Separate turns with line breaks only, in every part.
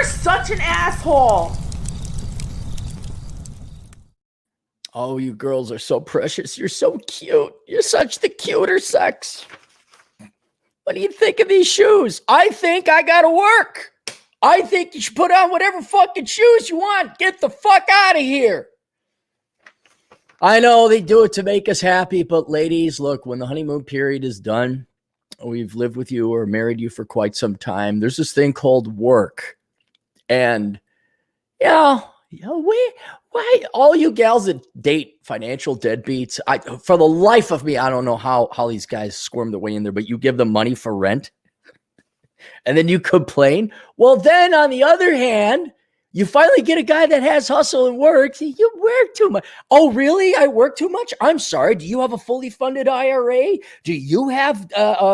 You're such an asshole.
Oh, you girls are so precious. You're so cute. You're such the cuter sex. What do you think of these shoes? I think I gotta work. I think you should put on whatever fucking shoes you want. Get the fuck out of here. I know they do it to make us happy, but ladies, look, when the honeymoon period is done, we've lived with you or married you for quite some time. There's this thing called work. And, why all you gals that date financial deadbeats, for the life of me, I don't know how these guys squirm their way in there, but you give them money for rent and then you complain. Well, then on the other hand, you finally get a guy that has hustle and work. You work too much. Oh, really? I work too much? I'm sorry. Do you have a fully funded IRA? Do you have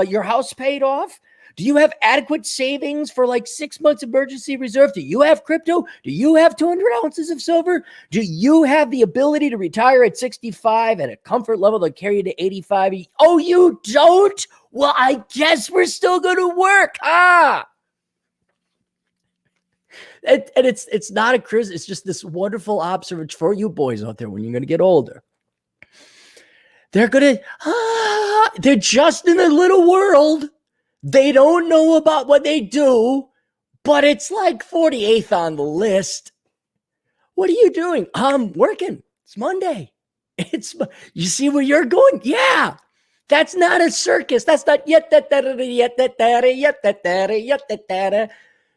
your house paid off? Do you have adequate savings for like 6 months emergency reserve? Do you have crypto? Do you have 200 ounces of silver? Do you have the ability to retire at 65 at a comfort level to carry you to 85? Oh, you don't? Well, I guess we're still going to work. And it's not a criticism. It's just this wonderful observation for you boys out there when you're going to get older. They're going to, they're just in a little world. They don't know about what they do, but it's like 48th on the list. What are you doing? I'm working. It's Monday. You see where you're going? Yeah. That's not a circus. That's not yet.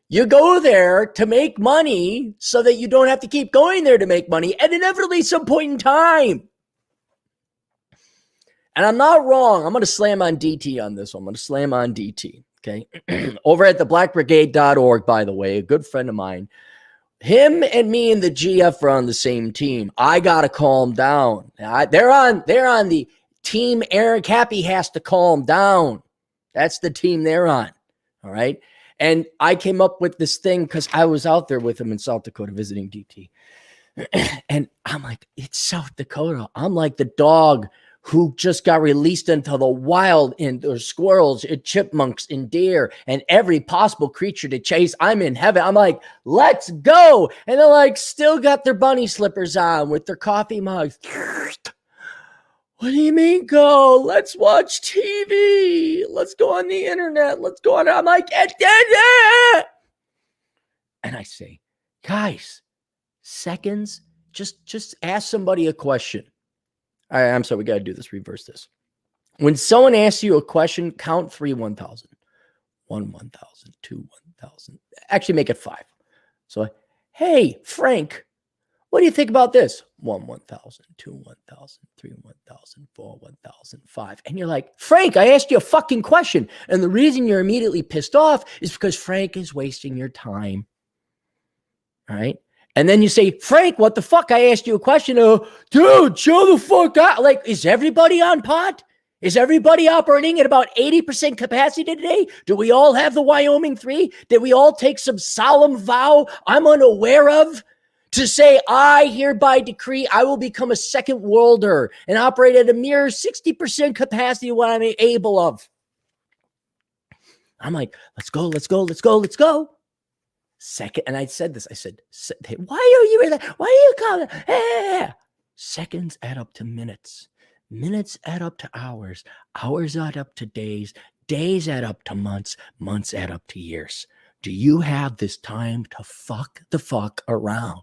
You go there to make money so that you don't have to keep going there to make money. And inevitably, some point in time. And I'm not wrong. I'm going to slam on DT on this one. I'm going to slam on DT. Okay. Over at theblackbrigade.org, by the way, a good friend of mine. Him and me and the GF are on the same team. I got to calm down. They're on the team. Aaron Cappy has to calm down. That's the team they're on. All right. And I came up with this thing because I was out there with him in South Dakota visiting DT. And I'm like, it's South Dakota. I'm like the dog who just got released into the wild, and there's squirrels and chipmunks and deer and every possible creature to chase. I'm in heaven. I'm like, let's go. And they're like, still got their bunny slippers on with their coffee mugs. What do you mean go? Let's watch TV. Let's go on the internet. Let's go on. I'm like, and I say, guys, seconds, just ask somebody a question. I'm sorry, we got to do this. Reverse this. When someone asks you a question, count 3 1,000. 1 1,000, 2 1,000. Actually, make it 5. So, hey, Frank, what do you think about this? 1 1,000, 2 1,000, 3 1,000, 4 1,000, 5. And you're like, Frank, I asked you a fucking question. And the reason you're immediately pissed off is because Frank is wasting your time. All right. And then you say, Frank, what the fuck? I asked you a question. Oh, dude, chill the fuck out. Like, is everybody on pot? Is everybody operating at about 80% capacity today? Do we all have the Wyoming 3? Did we all take some solemn vow I'm unaware of to say, I hereby decree I will become a second worlder and operate at a mere 60% capacity of what I'm able of? I'm like, let's go, let's go, let's go, let's go. Second, and I said this, I said, why are you in that? Why are you calling? Hey. Seconds add up to minutes. Minutes add up to hours. Hours add up to days. Days add up to months. Months add up to years. Do you have this time to fuck the fuck around?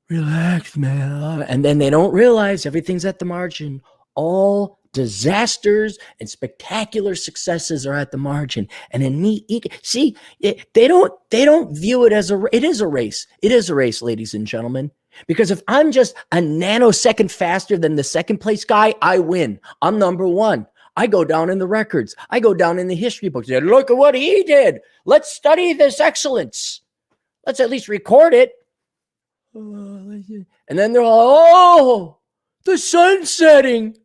Relax, man. And then they don't realize everything's at the margin. All disasters and spectacular successes are at the margin. And in see, they don't view it as it is a race. It is a race, ladies and gentlemen. Because if I'm just a nanosecond faster than the second place guy, I win. I'm number one. I go down in the records. I go down in the history books. Look at what he did. Let's study this excellence. Let's at least record it. And then they're all, oh, the sun's setting.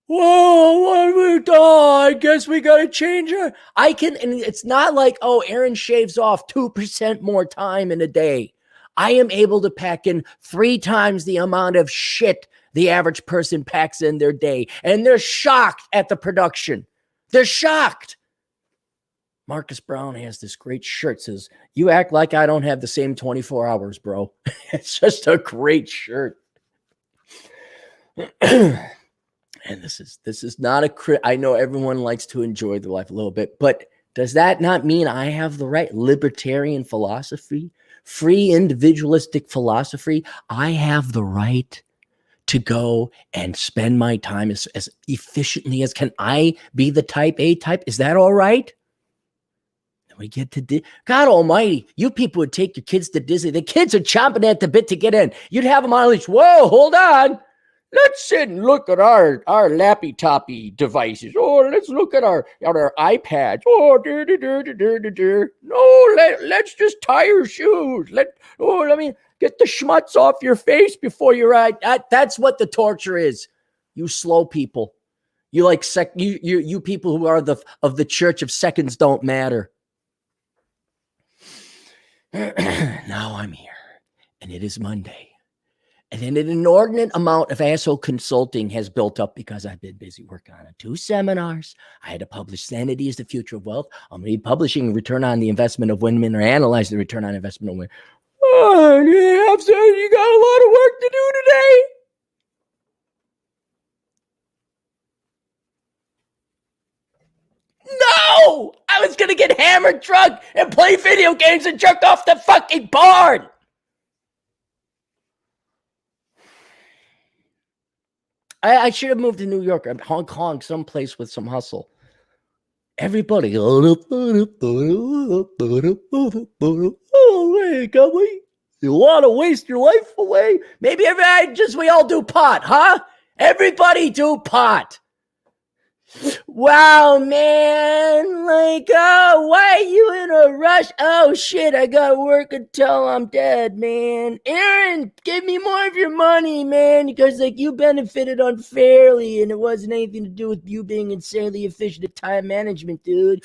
Whoa, what we do? I guess we got to change it. And it's not like, oh, Aaron shaves off 2% more time in a day. I am able to pack in 3 times the amount of shit the average person packs in their day. And they're shocked at the production. They're shocked. Marcus Brown has this great shirt. Says, "You act like I don't have the same 24 hours, bro." It's just a great shirt. And this is not a crit. I know everyone likes to enjoy the life a little bit, but does that not mean I have the right? Libertarian philosophy, free individualistic philosophy. I have the right to go and spend my time as efficiently as can. I be the type A type. Is that all right? And we get to God almighty, you people would take your kids to Disney. The kids are chomping at the bit to get in. You'd have them on leash. Whoa, hold on. Let's sit and look at our lappy toppy devices. Oh, let's look at our iPads. Oh, no, let's just tie your shoes. Let me get the schmutz off your face before you ride. That's what the torture is. You slow people. You like you people who are of the church of seconds don't matter. Now I'm here, and it is Monday. And then an inordinate amount of asshole consulting has built up because I've been busy working on 2 seminars. I had to publish Sanity is the Future of Wealth. I'm going to be publishing Return on the Investment of Women, or Analyze the Return on Investment of Women. Oh, you got a lot of work to do today. No! I was going to get hammered drunk and play video games and jerk off the fucking barn. I should have moved to New York or Hong Kong, someplace with some hustle. Everybody. Oh, hey, Cappy, you want to waste your life away? Maybe we all do pot, huh? Everybody do pot. Wow, man. Like, oh, why are you in a rush? Oh, shit, I got to work until I'm dead, man. Aaron, give me more of your money, man, because, like, you benefited unfairly, and it wasn't anything to do with you being insanely efficient at time management, dude.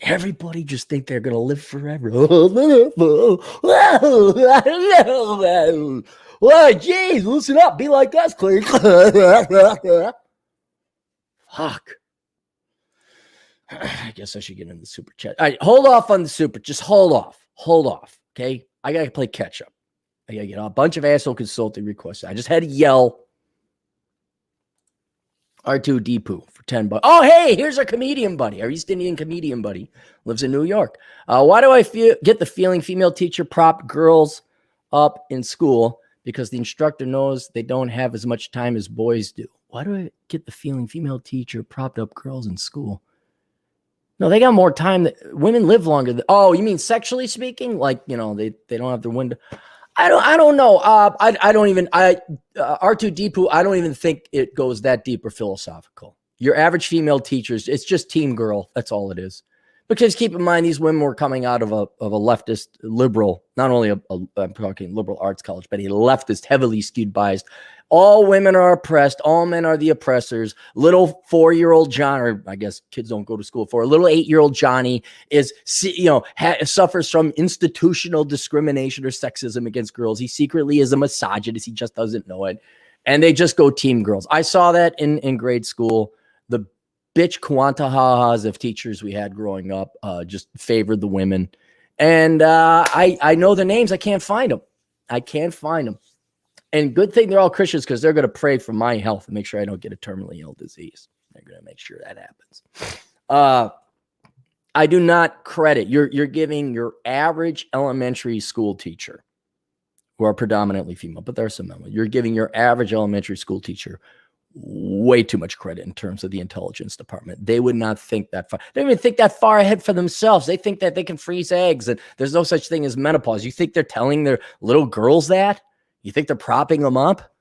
Everybody just think they're going to live forever. Well, geez, loosen up. Be like us, Clay. Fuck. I guess I should get in the super chat. All right, hold off on the super. Just hold off. Hold off. Okay? I got to play catch up. I got to get a bunch of asshole consulting requests. I just had to yell R2 Deepu for $10. Oh, hey, here's our comedian buddy. Our East Indian comedian buddy. Lives in New York. Why do I get the feeling female teacher prop girls up in school? Because the instructor knows they don't have as much time as boys do. Why do I get the feeling female teacher propped up girls in school? No, they got more time. Women live longer. Oh, you mean sexually speaking? Like, you know, they don't have their window. I don't know. R2 Deepu, I don't even think it goes that deep or philosophical. Your average female teachers, it's just team girl. That's all it is. Because keep in mind, these women were coming out of a leftist liberal, not only I'm talking liberal arts college, but a leftist, heavily skewed biased. All women are oppressed. All men are the oppressors. Little 4-year-old John, or I guess kids don't go to school for, a little 8-year-old Johnny is, suffers from institutional discrimination or sexism against girls. He secretly is a misogynist. He just doesn't know it. And they just go team girls. I saw that in grade school. The bitch quantahahas of teachers we had growing up just favored the women. And I know the names. I can't find them. And good thing they're all Christians, because they're going to pray for my health and make sure I don't get a terminally ill disease. They're going to make sure that happens. I do not credit. You're giving your average elementary school teacher, who are predominantly female, but there are some men. You're giving your average elementary school teacher way too much credit in terms of the intelligence department. They would not think that far. They don't even think that far ahead for themselves. They think that they can freeze eggs and there's no such thing as menopause. You think they're telling their little girls that? You think they're propping them up?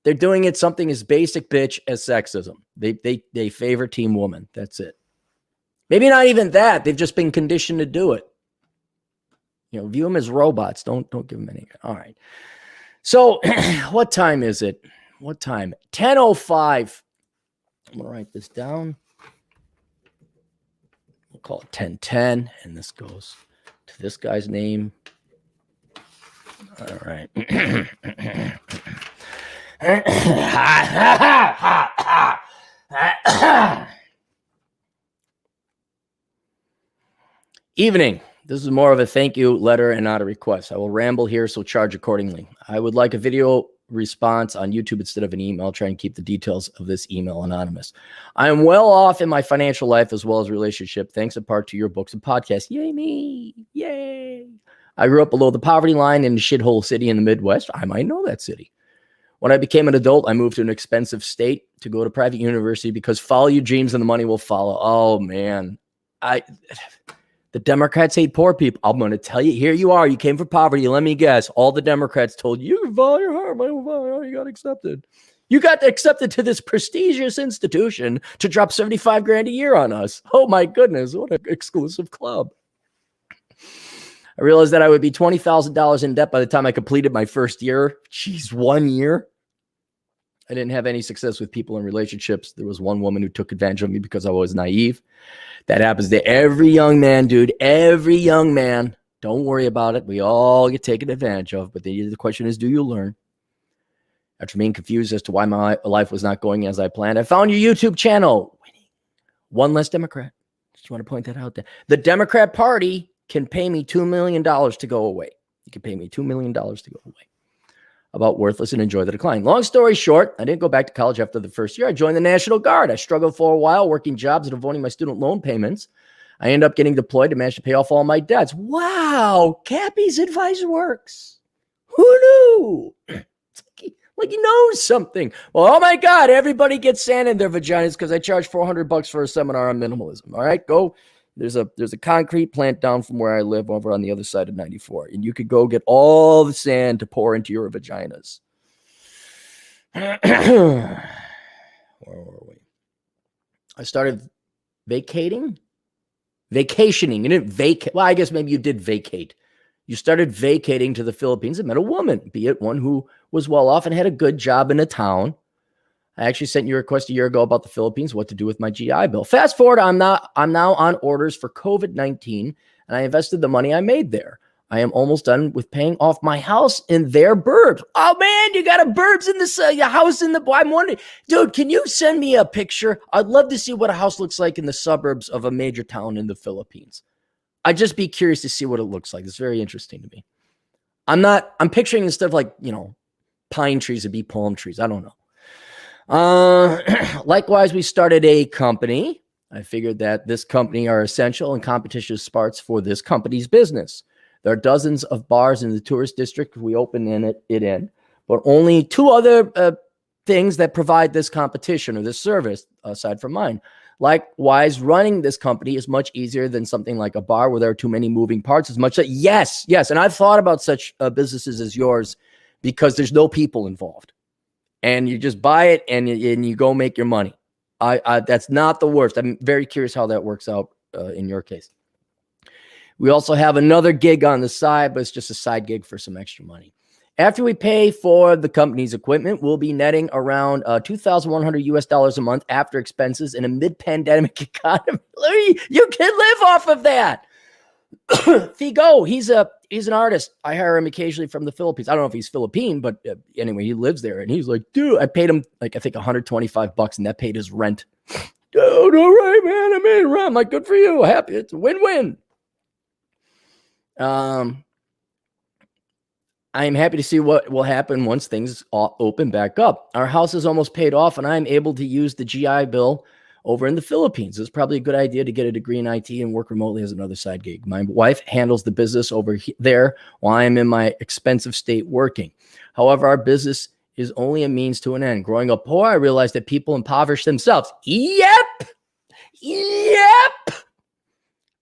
They're doing it something as basic bitch as sexism. They favor team woman. That's it. Maybe not even that. They've just been conditioned to do it. You know, view them as robots. Don't give them any. All right. So what time is it? What time? 10:05. I'm going to write this down. We'll call it 10:10. And this goes to this guy's name. All right. Evening. This is more of a thank you letter and not a request. I will ramble here, so charge accordingly. I would like a video response on YouTube instead of an email. Try and keep the details of this email anonymous. I am well off in my financial life as well as relationship, thanks in part to your books and podcasts. Yay me. Yay. I grew up below the poverty line in a shithole city in the Midwest. I might know that city. When I became an adult, I moved to an expensive state to go to private university because follow your dreams and the money will follow. Oh, man. The Democrats hate poor people. I'm going to tell you, here you are. You came from poverty. Let me guess. All the Democrats told you, you can follow your heart. You got accepted. You got accepted to this prestigious institution to drop 75 grand a year on us. Oh, my goodness. What an exclusive club. I realized that I would be $20,000 in debt by the time I completed my first year. Jeez, 1 year. I didn't have any success with people in relationships. There was one woman who took advantage of me because I was naive. That happens to every young man, dude. Every young man. Don't worry about it. We all get taken advantage of. But the question is, do you learn? After being confused as to why my life was not going as I planned, I found your YouTube channel. Winning. One less Democrat. Just want to point that out there. The Democrat Party can pay me $2 million to go away. You can pay me $2 million to go away. About worthless and enjoy the decline. Long story short, I didn't go back to college after the first year. I joined the National Guard. I struggled for a while, working jobs and avoiding my student loan payments. I ended up getting deployed to manage to pay off all my debts. Wow, Cappy's advice works. Who knew? Like he knows something. Well, oh my God, everybody gets sand in their vaginas because I charge $400 for a seminar on minimalism. All right, go. There's a concrete plant down from where I live over on the other side of 94. And you could go get all the sand to pour into your vaginas. Where were we? I started vacationing. You didn't vacate. Well, I guess maybe you did vacate. You started vacating to the Philippines and met a woman, be it one who was well off and had a good job in a town. I actually sent you a request a year ago about the Philippines, what to do with my GI Bill. Fast forward, I'm now on orders for COVID-19, and I invested the money I made there. I am almost done with paying off my house in their burbs. Oh, man, you got a burbs in your house in the... I'm wondering, dude, can you send me a picture? I'd love to see what a house looks like in the suburbs of a major town in the Philippines. I'd just be curious to see what it looks like. It's very interesting to me. I'm picturing instead of like, pine trees, it'd be palm trees. I don't know. Likewise, we started a company. I figured that this company are essential and competition is sparks for this company's business. There are dozens of bars in the tourist district we open it in, but only two other things that provide this competition or this service aside from mine. Likewise, running this company is much easier than something like a bar where there are too many moving parts. As much as yes, and I've thought about such businesses as yours because there's no people involved. And you just buy it and you go make your money. That's not the worst. I'm very curious how that works out in your case. We also have another gig on the side, but it's just a side gig for some extra money. After we pay for the company's equipment, we'll be netting around $2,100 a month after expenses in a mid-pandemic economy. You can live off of that. Figo, he's an artist. I hire him occasionally from the Philippines. I don't know if he's Philippine, but anyway, he lives there. And he's like, dude, I paid him I think $125 and that paid his rent. Dude, all right, man. I made rent. I'm like, good for you. Happy. It's a win-win. I am happy to see what will happen once things open back up. Our house is almost paid off and I'm able to use the GI Bill over in the Philippines. It's probably a good idea to get a degree in IT and work remotely as another side gig. My wife handles the business over there while I am in my expensive state working. However, our business is only a means to an end. Growing up poor, I realized that people impoverish themselves. Yep.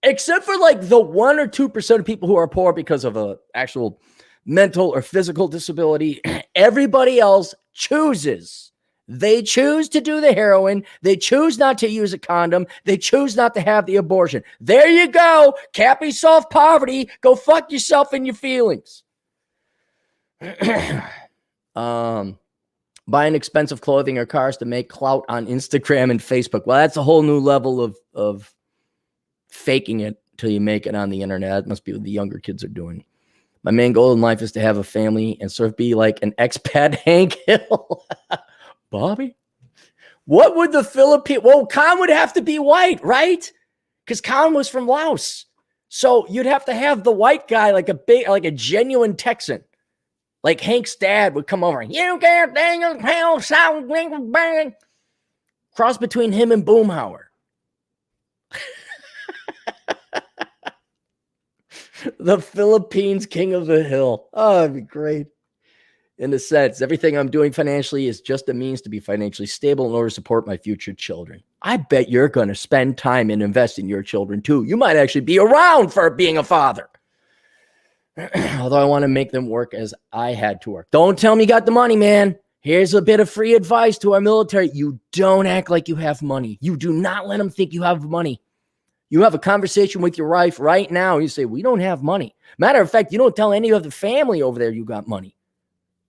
Except for like the 1 or 2% of people who are poor because of a actual mental or physical disability. Everybody else chooses. They choose to do the heroin. They choose not to use a condom. They choose not to have the abortion. There you go. Cappy solved poverty. Go fuck yourself in your feelings. Buying expensive clothing or cars to make clout on Instagram and Facebook. Well, that's a whole new level of faking it till you make it on the internet. That must be what the younger kids are doing. My main goal in life is to have a family and sort of be like an expat Hank Hill. Bobby, What would the Philippines? Well, Khan would have to be white, right? Because Khan was from Laos. So you'd have to have the white guy, like a genuine Texan. Like Hank's dad would come over. You can't Daniel Hell Sound Bang. Cross between him and Boomhauer. The Philippines king of the hill. Oh, that'd be great. In a sense, everything I'm doing financially is just a means to be financially stable in order to support my future children. I bet you're going to spend time and invest in your children too. You might actually be around for being a father. Although I want to make them work as I had to work. Don't tell me you got the money, man. Here's a bit of free advice to our military. You don't act like you have money. You do not let them think you have money. You have a conversation with your wife right now. You say, we don't have money. Matter of fact, you don't tell any of the family over there you got money.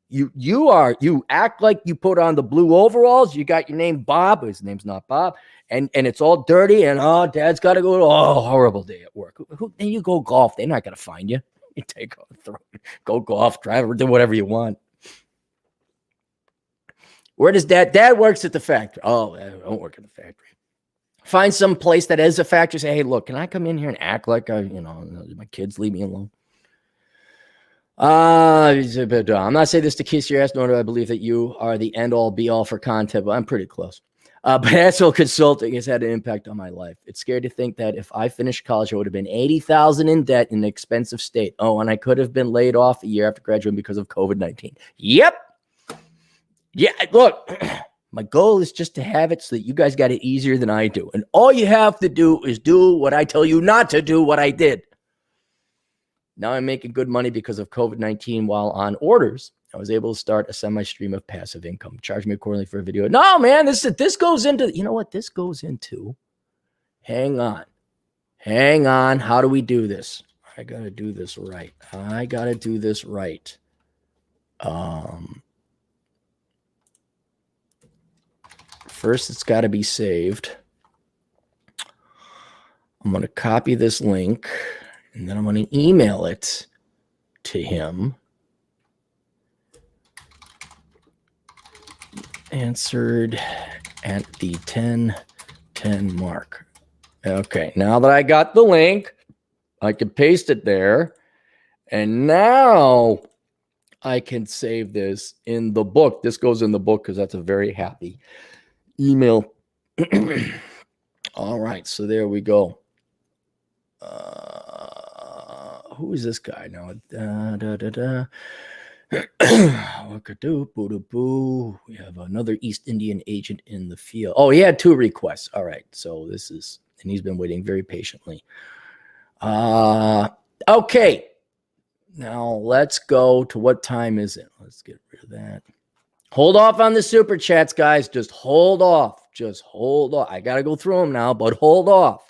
You act like you put on the blue overalls. You got your name Bob. His name's not Bob. And it's all dirty. And, dad's got to go. Oh, horrible day at work. Then you go golf. They're not going to find you. You take off, go golf, drive, or do whatever you want. Where does dad works at the factory? Oh, I don't work at the factory. Find some place that is a factory. Say, hey, look, can I come in here and act like my kids leave me alone? I'm not saying this to kiss your ass, nor do I believe that you are the end all be all for content, but I'm pretty close. But actual consulting has had an impact on my life. It's scary to think that if I finished college, I would have been $80,000 in debt in an expensive state. Oh, and I could have been laid off a year after graduating because of COVID-19. Yep. Yeah, look, my goal is just to have it so that you guys got it easier than I do. And all you have to do is do what I tell you not to do, what I did. Now I'm making good money because of COVID-19 while on orders. I was able to start a semi-stream of passive income. Charge me accordingly for a video. No, man, this goes into, you know what this goes into? Hang on. How do we do this? I got to do this right. First, it's got to be saved. I'm going to copy this link, and then I'm going to email it to him. Answered at the 10:10 mark. Okay, now that I got the link, I can paste it there. And now I can save this in the book. This goes in the book because that's a very happy email. All right, so there we go. Who is this guy now? We have another East Indian agent in the field. Oh, he had 2 requests. All right, so this is, and he's been waiting very patiently. Okay, now let's go to what time is it? Let's get rid of that. Hold off on the super chats, guys. Just hold off. I got to go through them now, but hold off.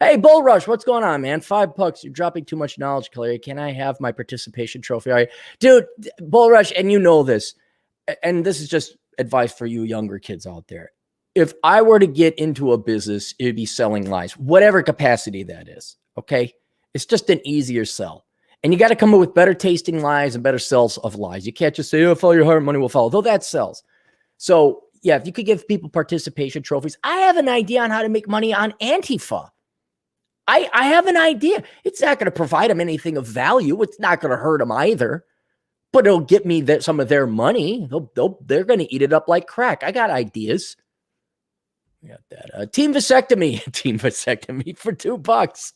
Hey, Bull Rush, what's going on, man? $5. You're dropping too much knowledge, Clary. Can I have my participation trophy? All right. Dude, Bull Rush, and you know this, and this is just advice for you younger kids out there. If I were to get into a business, it'd be selling lies, whatever capacity that is, okay? It's just an easier sell. And you got to come up with better tasting lies and better sells of lies. You can't just say, oh, follow your heart, money will follow, though that sells. So, yeah, if you could give people participation trophies, I have an idea on how to make money on Antifa. I have an idea. It's not going to provide them anything of value. It's not going to hurt them either, but it'll get me some of their money. They're going to eat it up like crack. I got ideas. We got that. Team Vasectomy for $2.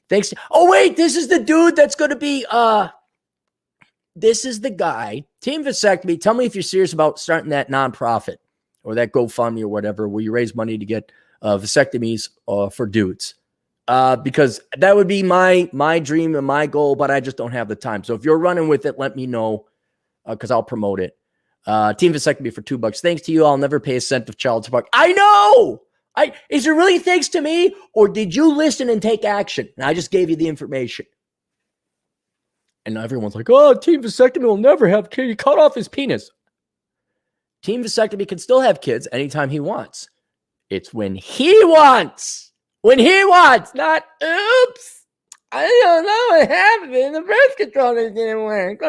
Thanks. Oh, wait, this is the dude that's going to be, this is the guy. Team Vasectomy. Tell me if you're serious about starting that nonprofit or that GoFundMe or whatever, where you raise money to get vasectomies for dudes. Because that would be my dream and my goal, but I just don't have the time. So if you're running with it, let me know, because I'll promote it. Team Vasectomy for $2. Thanks to you, I'll never pay a cent of child support. I know. Is it really thanks to me, or did you listen and take action? And I just gave you the information. And everyone's like, oh, Team Vasectomy will never have kids. He cut off his penis. Team Vasectomy can still have kids anytime he wants. It's when he wants. When he wants, not, oops, I don't know what happened. The birth control didn't work.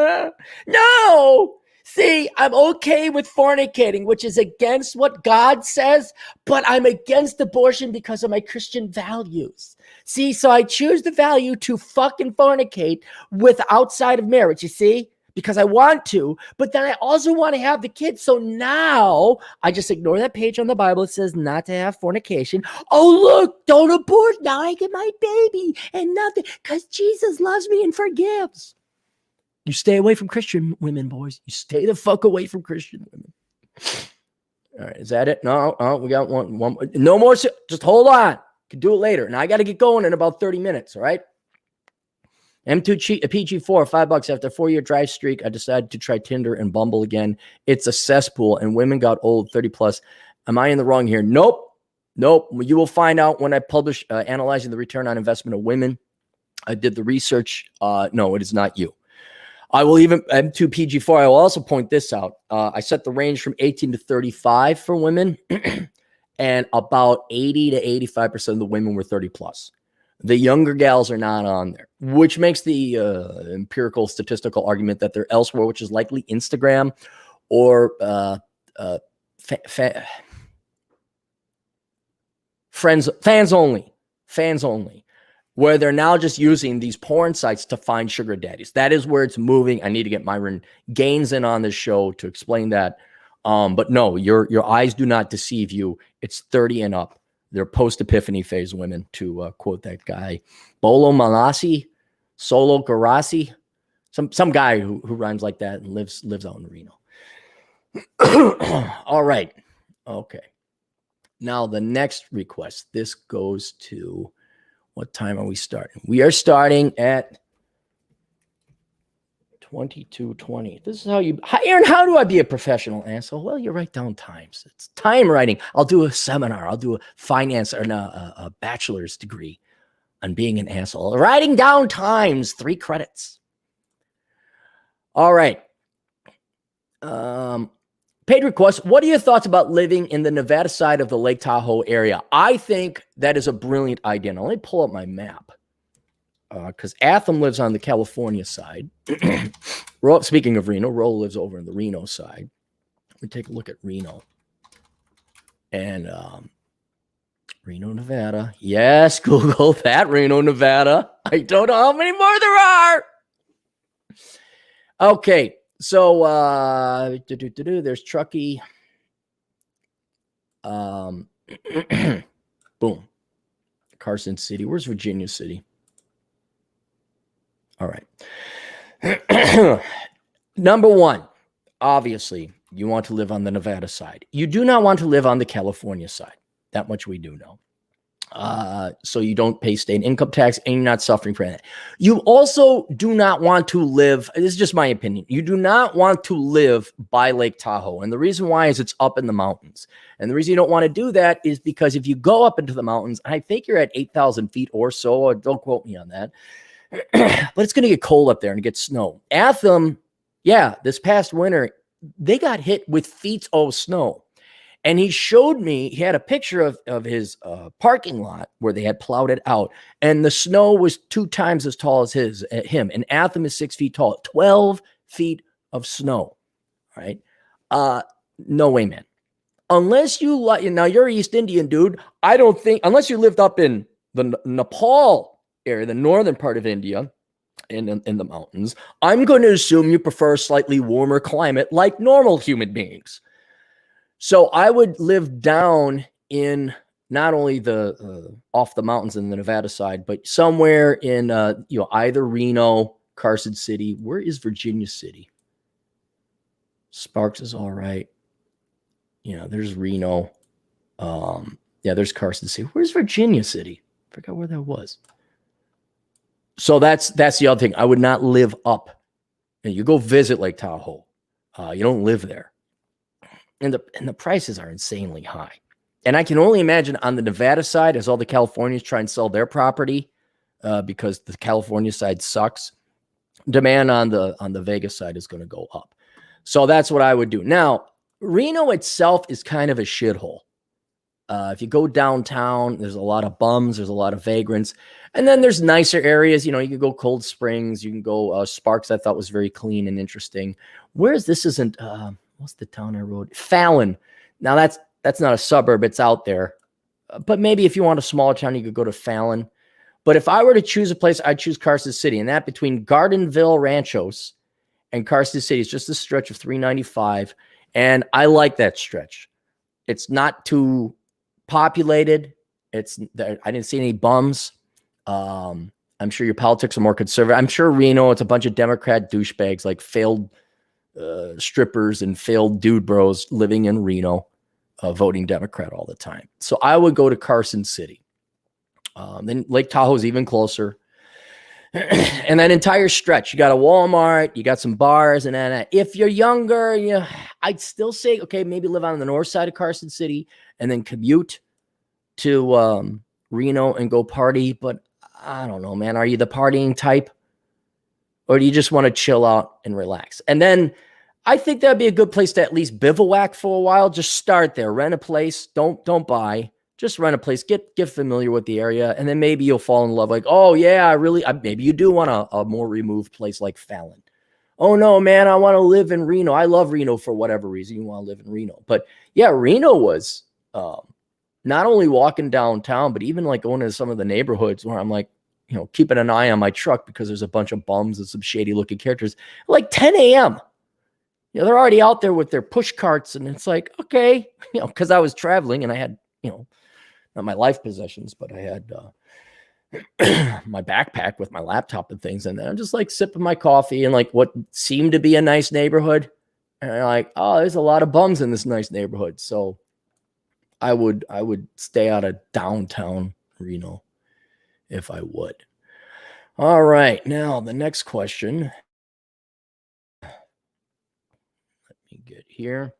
No, See, I'm okay with fornicating, which is against what God says, but I'm against abortion because of my Christian values. See, so I choose the value to fucking fornicate with outside of marriage, you see? Because I want to, but then I also want to have the kids. So now I just ignore that page on the Bible. It says not to have fornication. Oh, look, don't abort. Now I get my baby and nothing because Jesus loves me and forgives. You stay away from Christian women, boys. You stay the fuck away from Christian women. All right, is that it? No, we got one. No more. Just hold on. Can do it later. And I got to get going in about 30 minutes. All right. M2 PG4, $5 after a 4-year drive streak. I decided to try Tinder and Bumble again. It's a cesspool and women got old, 30 plus. Am I in the wrong here? Nope. You will find out when I publish analyzing the return on investment of women. I did the research. No, it is not you. I will even M2 PG4. I will also point this out. I set the range from 18 to 35 for women, and about 80 to 85% of the women were 30 plus. The younger gals are not on there, which makes the empirical statistical argument that they're elsewhere, which is likely Instagram or fans only, where they're now just using these porn sites to find sugar daddies. That is where it's moving. I need to get Myron Gaines in on this show to explain that. But no, your eyes do not deceive you. It's 30 and up. They're post-epiphany phase women, to quote that guy. Bolo Malasi, Solo Garasi, some guy who rhymes like that and lives out in Reno. All right. Okay. Now the next request. This goes to, what time are we starting? We are starting at 22:20. This is how you, Aaron, how do I be a professional asshole? Well, you write down times. It's time writing. I'll do a seminar. I'll do a finance or a bachelor's degree on being an asshole. Writing down times, 3 credits. All right. Paid request. What are your thoughts about living in the Nevada side of the Lake Tahoe area? I think that is a brilliant idea. Now, let me pull up my map. Because Atham lives on the California side. Speaking of Reno, Ro lives over on the Reno side. We take a look at Reno. And Reno, Nevada. Yes, Google that, Reno, Nevada. I don't know how many more there are. Okay, so there's Truckee. Boom. Carson City. Where's Virginia City? All right. Number one, obviously, you want to live on the Nevada side. You do not want to live on the California side. That much we do know. So you don't pay state income tax and you're not suffering for that. You also do not want to live, this is just my opinion, you do not want to live by Lake Tahoe. And the reason why is it's up in the mountains. And the reason you don't want to do that is because if you go up into the mountains, I think you're at 8,000 feet or so, don't quote me on that, but it's going to get cold up there and get snow. Atham, yeah, this past winter, they got hit with feet of snow. And he showed me, he had a picture of his parking lot where they had plowed it out. And the snow was 2 times as tall as him. And Atham is 6 feet tall, 12 feet of snow. Right? No way, man. Unless you like, now you're East Indian, dude. I don't think, unless you lived up in the Nepal area, the northern part of India, in the mountains, I'm going to assume you prefer a slightly warmer climate like normal human beings. So I would live down in not only the off the mountains in the Nevada side, but somewhere in either Reno, Carson City. Where is Virginia City? Sparks is all right. There's Reno. There's Carson City. Where's Virginia City? I forgot where that was. So that's the other thing. I would not live up. And you go visit Lake Tahoe. You don't live there. And the prices are insanely high. And I can only imagine on the Nevada side, as all the Californians try and sell their property because the California side sucks, demand on the Vegas side is going to go up. So that's what I would do. Now, Reno itself is kind of a shithole. If you go downtown, there's a lot of bums, there's a lot of vagrants. And then there's nicer areas. You can go Cold Springs, you can go Sparks, I thought was very clean and interesting. Whereas this isn't, what's the town I rode? Fallon. Now that's not a suburb, it's out there. But maybe if you want a smaller town, you could go to Fallon. But if I were to choose a place, I'd choose Carson City. And that between Gardenville Ranchos and Carson City is just a stretch of 395. And I like that stretch. It's not too populated. I didn't see any bums. I'm sure your politics are more conservative. I'm sure Reno, it's a bunch of Democrat douchebags, like failed strippers and failed dude bros living in Reno, voting Democrat all the time. So I would go to Carson City. Then Lake Tahoe is even closer. And that entire stretch, you got a Walmart, you got some bars, and then if you're younger, I'd still say, okay, maybe live on the north side of Carson City and then commute to Reno and go party. But I don't know, man. Are you the partying type? Or do you just want to chill out and relax? And then I think that'd be a good place to at least bivouac for a while. Just start there, rent a place. Don't buy. Just rent a place, get familiar with the area, and then maybe you'll fall in love. Like, oh yeah, maybe you do want a more removed place like Fallon. Oh no, man, I want to live in Reno. I love Reno for whatever reason you want to live in Reno. But yeah, Reno was not only walking downtown, but even like going to some of the neighborhoods where I'm like, keeping an eye on my truck because there's a bunch of bums and some shady looking characters. Like 10 a.m. They're already out there with their push carts, and it's like, okay, because I was traveling and I had, not my life possessions, but I had my backpack with my laptop and things. And then I'm just like sipping my coffee in like what seemed to be a nice neighborhood. And I'm like, oh, there's a lot of bums in this nice neighborhood. So I would stay out of downtown Reno if I would. All right. Now the next question. Let me get here.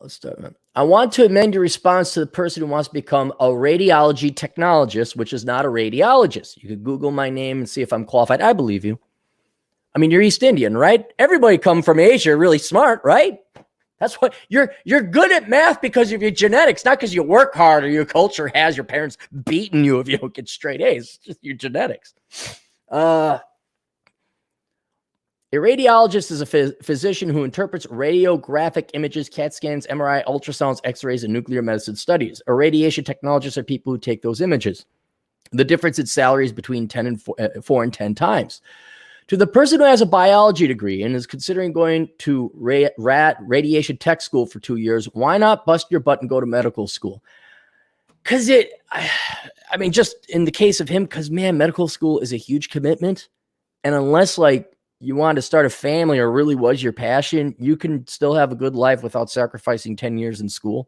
Let's start. I want to amend your response to the person who wants to become a radiology technologist, which is not a radiologist. You could Google my name and see if I'm qualified. I believe you. I mean, you're East Indian, right? Everybody come from Asia, you're really smart, right? That's what you're good at math because of your genetics, not because you work hard or your culture has your parents beating you if you don't get straight A's. It's just your genetics. A radiologist is a physician who interprets radiographic images, CAT scans, MRI, ultrasounds, X-rays, and nuclear medicine studies. A radiation technologist are people who take those images. The difference in salary is between 4 and 10 times. To the person who has a biology degree and is considering going to radiation tech school for 2 years, why not bust your butt and go to medical school? Because just in the case of him, because, man, medical school is a huge commitment. And unless, you wanted to start a family or really was your passion, you can still have a good life without sacrificing 10 years in school.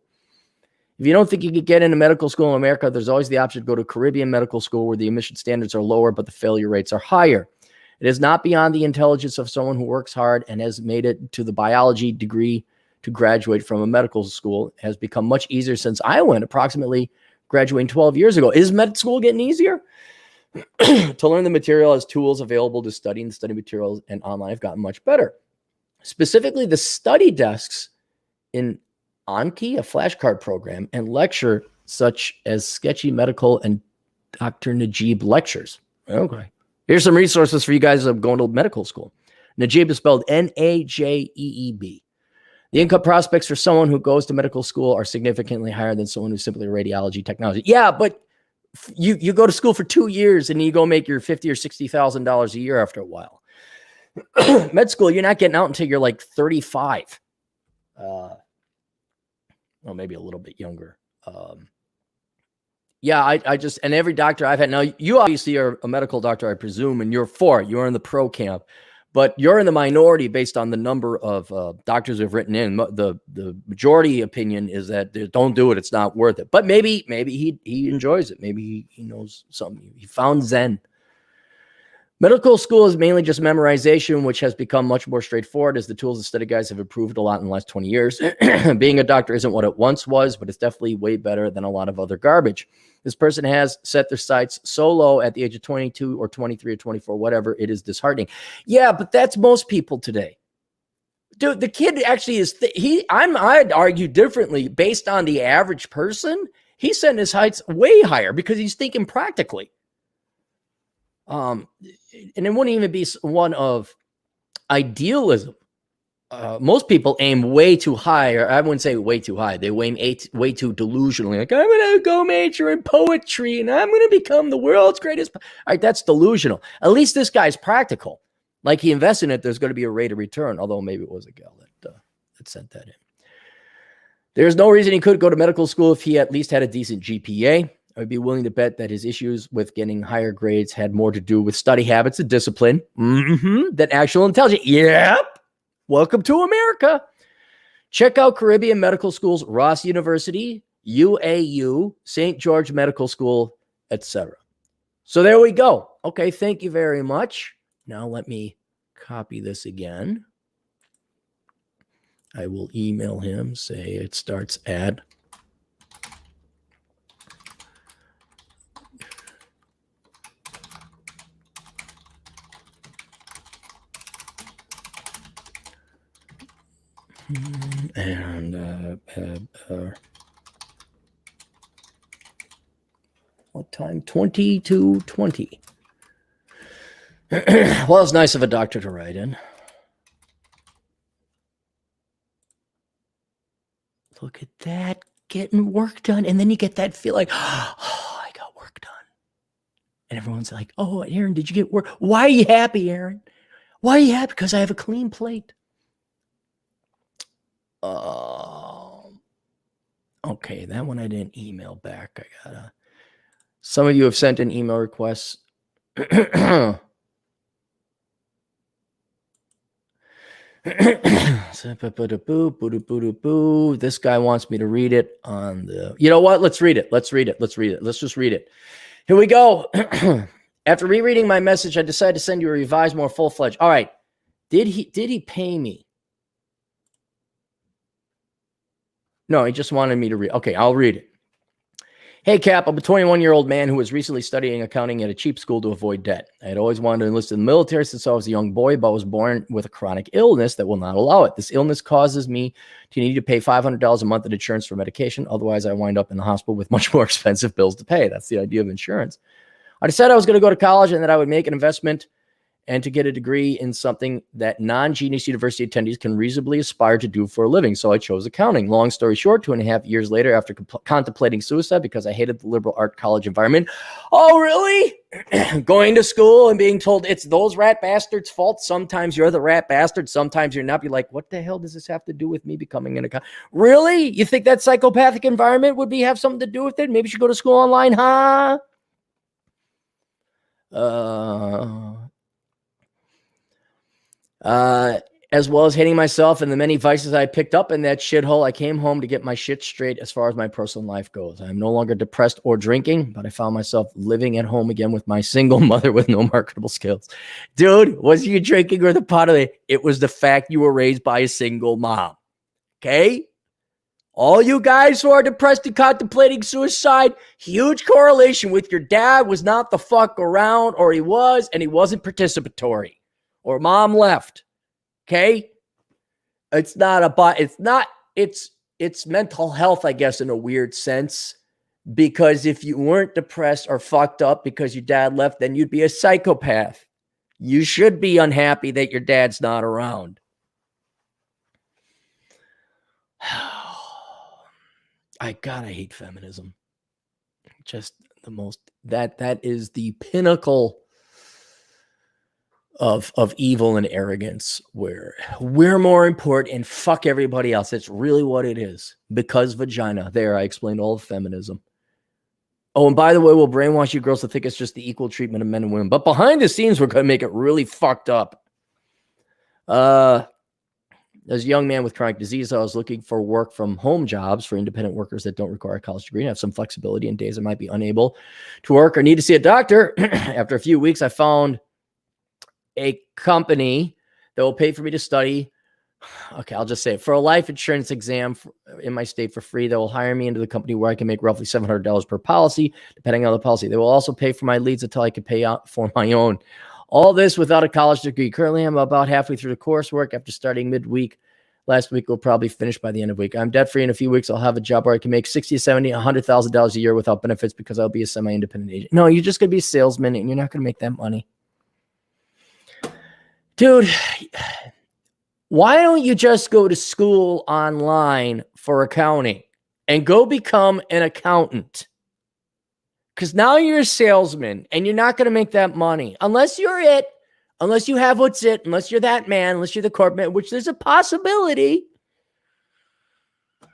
If you don't think you could get into medical school in America, there's always the option to go to Caribbean medical school where the admission standards are lower, but the failure rates are higher. It is not beyond the intelligence of someone who works hard and has made it to the biology degree to graduate from a medical school. It has become much easier since I went, approximately graduating 12 years ago. Is med school getting easier? To learn the material as tools available to study, and study materials and online have gotten much better. Specifically, the study desks in Anki, a flashcard program, and lecture such as Sketchy Medical and Dr. Najib lectures. Okay. Here's some resources for you guys that are going to medical school. Najib is spelled Najeeb. The income prospects for someone who goes to medical school are significantly higher than someone who's simply a radiology technology. Yeah, but you go to school for 2 years and you go make your $50,000 or $60,000 a year after a while. Med school, you're not getting out until you're like 35. Well, maybe a little bit younger. Yeah, I just, and every doctor I've had, now you obviously are a medical doctor, I presume, and you're in the pro camp, but you're in the minority based on the number of doctors who've written in. The majority opinion is that don't do it. It's not worth it. But maybe he enjoys it. Maybe he knows something. He found Zen. Medical school is mainly just memorization, which has become much more straightforward as the tools and study guides have improved a lot in the last 20 years. Being a doctor isn't what it once was, but it's definitely way better than a lot of other garbage. This person has set their sights so low at the age of 22 or 23 or 24, whatever. It is disheartening. Yeah, but that's most people today. Dude, the kid actually is, I'd argue differently based on the average person. He's setting his heights way higher because he's thinking practically. And it wouldn't even be one of idealism. Most people aim way too high, or I wouldn't say way too high. They aim way too delusionally. Like, I'm going to go major in poetry and I'm going to become the world's greatest. All right, that's delusional. At least this guy's practical. Like he invested in it, there's going to be a rate of return, although maybe it was a gal that sent that in. There's no reason he could go to medical school if he at least had a decent GPA. I would be willing to bet that his issues with getting higher grades had more to do with study habits and discipline than actual intelligence. Yep. Welcome to America. Check out Caribbean Medical Schools, Ross University, UAU, St. George Medical School, etc. So there we go. Okay, thank you very much. Now let me copy this again. I will email him, say it starts at and what time? 20 to 20. Well, it's nice of a doctor to write in. Look at that, getting work done. And then you get that feel like, oh, I got work done. And everyone's like, oh, Aaron, did you get work? Why are you happy, Aaron? Why are you happy? Because I have a clean plate. Okay, that one I didn't email back. Some of you have sent in email requests. This guy wants me to read it on the, you know what? Let's read it. Let's just read it. Here we go. After rereading my message, I decided to send you a revised, more full-fledged. All right. Did he pay me? No, he just wanted me to read. Okay, I'll read it. Hey, Cap, I'm a 21-year-old man who was recently studying accounting at a cheap school to avoid debt. I had always wanted to enlist in the military since I was a young boy, but was born with a chronic illness that will not allow it. This illness causes me to need to pay $500 a month in insurance for medication. Otherwise, I wind up in the hospital with much more expensive bills to pay. That's the idea of insurance. I decided I was going to go to college and that I would make an investment and to get a degree in something that non-genius university attendees can reasonably aspire to do for a living. So I chose accounting. Long story short, 2.5 years later, after contemplating suicide because I hated the liberal art college environment. Oh, really? Going to school and being told it's those rat bastards' fault. Sometimes you're the rat bastard. Sometimes you're not. You're like, what the hell does this have to do with me becoming an accountant? Really? You think that psychopathic environment would have something to do with it? Maybe you should go to school online, huh? As well as hating myself and the many vices I picked up in that shithole, I came home to get my shit straight as far as my personal life goes. I'm no longer depressed or drinking, but I found myself living at home again with my single mother with no marketable skills. Dude, was you drinking or the pot of it? It was the fact you were raised by a single mom. Okay? All you guys who are depressed and contemplating suicide, huge correlation with your dad was not the fuck around, or he was, and he wasn't participatory. Or mom left. Okay? It's mental health, I guess, in a weird sense. Because if you weren't depressed or fucked up because your dad left, then you'd be a psychopath. You should be unhappy that your dad's not around. I hate feminism. Just the most, that is the pinnacle of evil and arrogance, where we're more important and fuck everybody else. It's really what it is. Because vagina. There, I explained all of feminism. Oh, and by the way, we'll brainwash you girls to think it's just the equal treatment of men and women. But behind the scenes, we're going to make it really fucked up. As a young man with chronic disease, I was looking for work from home jobs for independent workers that don't require a college degree and have some flexibility in days I might be unable to work or need to see a doctor. After a few weeks, I found a company that will pay for me to study. Okay, I'll just say it. For a life insurance exam in my state for free. They will hire me into the company where I can make roughly $700 per policy, depending on the policy. They will also pay for my leads until I can pay out for my own. All this without a college degree. Currently, I'm about halfway through the coursework after starting midweek. last week. We'll probably finish by the end of the week. I'm debt free in a few weeks. I'll have a job where I can make 60, 70, $100,000 a year without benefits because I'll be a semi-independent agent. No, you're just going to be a salesman and you're not going to make that money. Dude, why don't you just go to school online for accounting and go become an accountant? Because now you're a salesman and you're not going to make that money unless you're it, unless you have what's it, unless you're that man, unless you're the corporate, which there's a possibility. I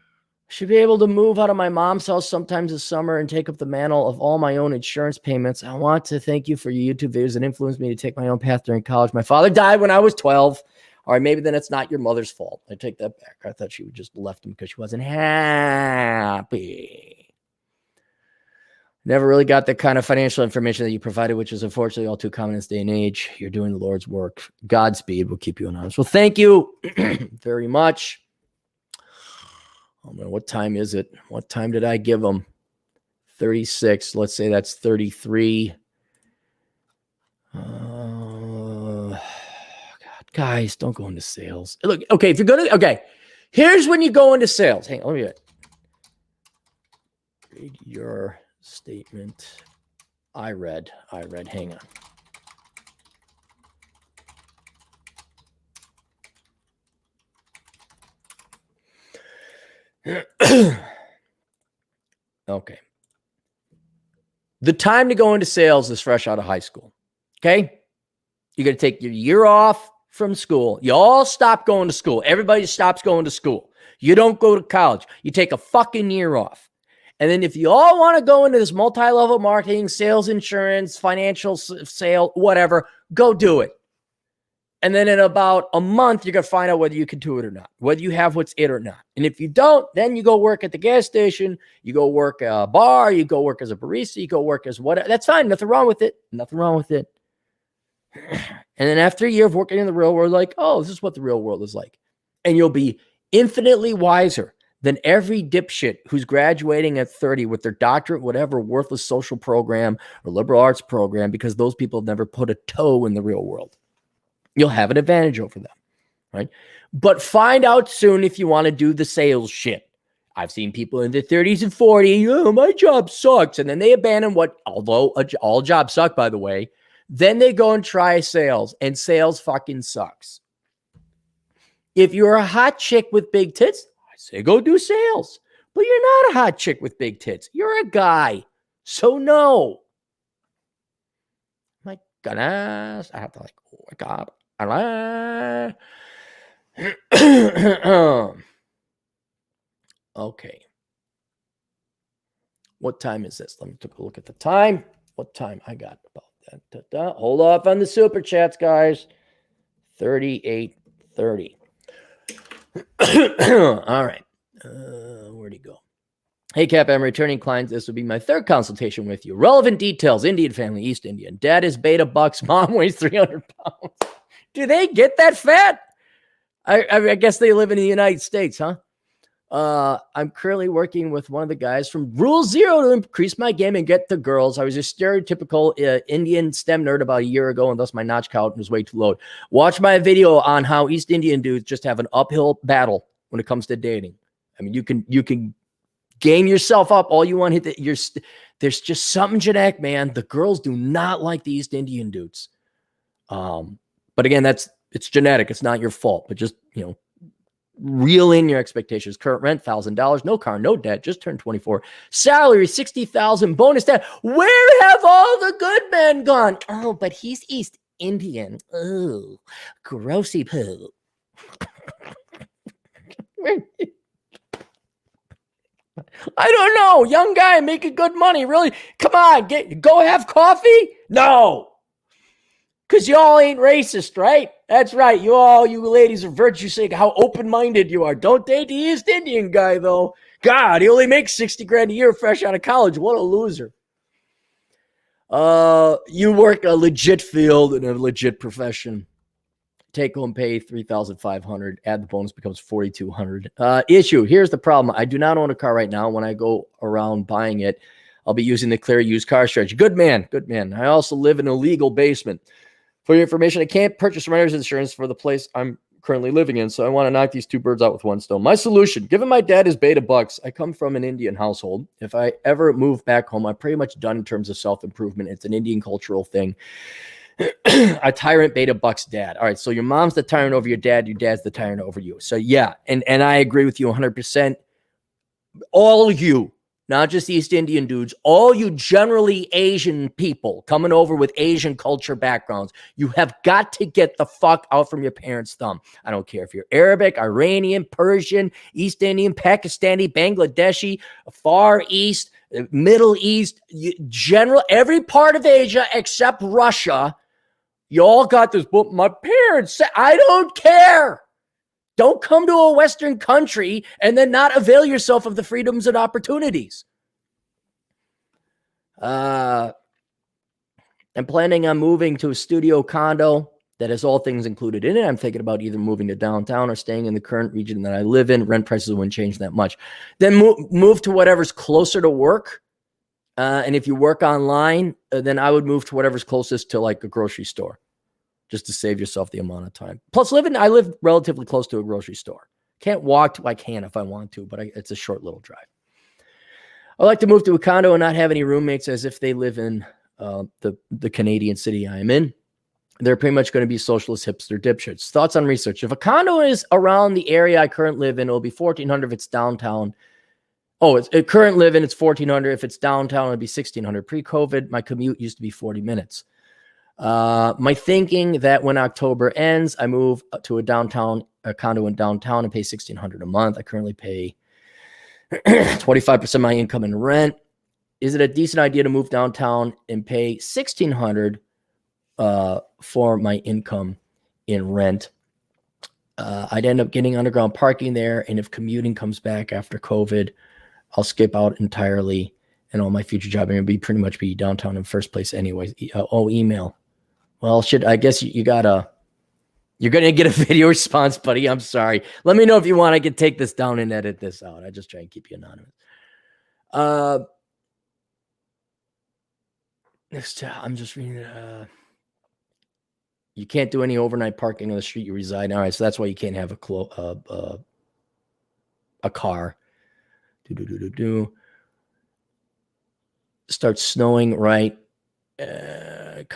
should be able to move out of my mom's house sometimes this summer and take up the mantle of all my own insurance payments. I want to thank you for your YouTube videos that influenced me to take my own path during college. My father died when I was 12. All right, maybe then it's not your mother's fault. I take that back. I thought she would just left him because she wasn't happy. Never really got the kind of financial information that you provided, which is unfortunately all too common in this day and age. You're doing the Lord's work. Godspeed. We'll keep you anonymous. Well, thank you very much. Oh man, what time is it? What time did I give them? 36. Let's say that's 33. God, guys, don't go into sales. Look, okay, if you're going to, okay, here's when you go into sales. Hang on, let me get it. Read your statement. I read. Hang on. Okay. The time to go into sales is fresh out of high school. Okay. You're going to take your year off from school. You all stop going to school. Everybody stops going to school. You don't go to college. You take a fucking year off. And then if you all want to go into this multi-level marketing, sales, insurance, financial sale, whatever, go do it. And then in about a month, you're going to find out whether you can do it or not, whether you have what's it or not. And if you don't, then you go work at the gas station, you go work at a bar, you go work as a barista, you go work as whatever. That's fine. Nothing wrong with it. Nothing wrong with it. And then after a year of working in the real world, like, oh, this is what the real world is like. And you'll be infinitely wiser than every dipshit who's graduating at 30 with their doctorate, whatever worthless social program or liberal arts program, because those people have never put a toe in the real world. You'll have an advantage over them, right? But find out soon if you want to do the sales shit. I've seen people in their 30s and 40s, oh, my job sucks. And then they abandon what, although all jobs suck, by the way, then they go and try sales, and sales fucking sucks. If you're a hot chick with big tits, I say go do sales. But you're not a hot chick with big tits. You're a guy. So no. My goodness. I have to like wake up. Okay. What time is this? Let me take a look at the time. What time I got about that? Hold off on the super chats, guys. 38:30. All right. Where'd he go? Hey, Cap, I'm returning client. This will be my third consultation with you. Relevant details. Indian family, East Indian. Dad is beta bucks. Mom weighs 300 pounds. Do they get that fat? I guess they live in the United States, huh? I'm currently working with one of the guys from Rule Zero to increase my game and get the girls. I was a stereotypical Indian STEM nerd about a year ago, and thus my notch count was way too low. Watch my video on how East Indian dudes just have an uphill battle when it comes to dating. I mean, you can game yourself up all you want. There's just something genetic, man. The girls do not like the East Indian dudes. But again, it's genetic. It's not your fault. But just, reel in your expectations. Current rent, $1,000. No car, no debt. Just turned 24. Salary, $60,000. Bonus debt. Where have all the good men gone? Oh, but he's East Indian. Oh, grossy poo. I don't know. Young guy making good money. Really? Come on. Go have coffee? No. Because y'all ain't racist, right? That's right. You ladies are virtue sick. How open-minded you are. Don't date the East Indian guy, though. God, he only makes $60,000 a year fresh out of college. What a loser. You work a legit field in a legit profession. Take home pay $3,500. Add the bonus becomes $4,200. Issue. Here's the problem. I do not own a car right now. When I go around buying it, I'll be using the clear used car strategy. Good man. Good man. I also live in a legal basement. For your information, I can't purchase renter's insurance for the place I'm currently living in, so I want to knock these two birds out with one stone. My solution, given my dad is beta bucks, I come from an Indian household. If I ever move back home, I'm pretty much done in terms of self-improvement. It's an Indian cultural thing. A tyrant beta bucks dad. All right, so your mom's the tyrant over your dad's the tyrant over you. So yeah, and I agree with you 100%. All you, not just East Indian dudes, all you generally Asian people coming over with Asian culture backgrounds, you have got to get the fuck out from your parents' thumb. I don't care if you're Arabic, Iranian, Persian, East Indian, Pakistani, Bangladeshi, Far East, Middle East, every part of Asia except Russia. You all got this, but my parents said, I don't care. Don't come to a Western country and then not avail yourself of the freedoms and opportunities. I'm planning on moving to a studio condo that has all things included in it. I'm thinking about either moving to downtown or staying in the current region that I live in. Rent prices wouldn't change that much. Then move to whatever's closer to work. And if you work online, then I would move to whatever's closest to like a grocery store, just to save yourself the amount of time. Plus, I live relatively close to a grocery store. Can't walk to, I can if I want to, but it's a short little drive. I like to move to a condo and not have any roommates as if they live in the Canadian city I am in. They're pretty much going to be socialist hipster dipshits. Thoughts on research. If a condo is around the area I currently live in, it'll be $1,400 if it's downtown. Oh, it's current living, it's $1,400. If it's downtown, it'll be $1,600. Pre-COVID, my commute used to be 40 minutes. My thinking that when October ends, I move to a condo in downtown and pay $1,600 a month. I currently pay 25% of my income in rent. Is it a decent idea to move downtown and pay $1,600 for my income in rent? I'd end up getting underground parking there, and if commuting comes back after COVID, I'll skip out entirely, and all my future job are going to pretty much be downtown in first place anyways. Email. Well, shit, I guess you're going to get a video response, buddy. I'm sorry. Let me know if you want. I can take this down and edit this out. I just try and keep you anonymous. I'm just reading. You can't do any overnight parking on the street you reside in. All right, so that's why you can't have a car. Starts snowing, right?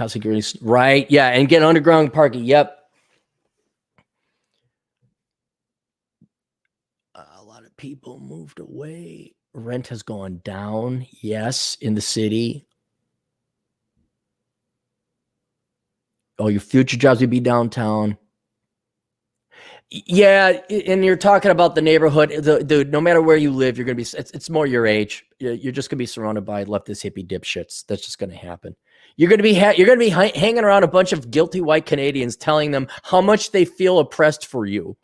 Security, right? Yeah, and get underground parking. Yep. A lot of people moved away. Rent has gone down. Yes, in the city. Oh, your future jobs would be downtown. Yeah, and you're talking about the neighborhood. Dude, no matter where you live, you're gonna be. It's more your age. You're just gonna be surrounded by leftist hippie dipshits. That's just gonna happen. You're gonna be hanging around a bunch of guilty white Canadians, telling them how much they feel oppressed for you.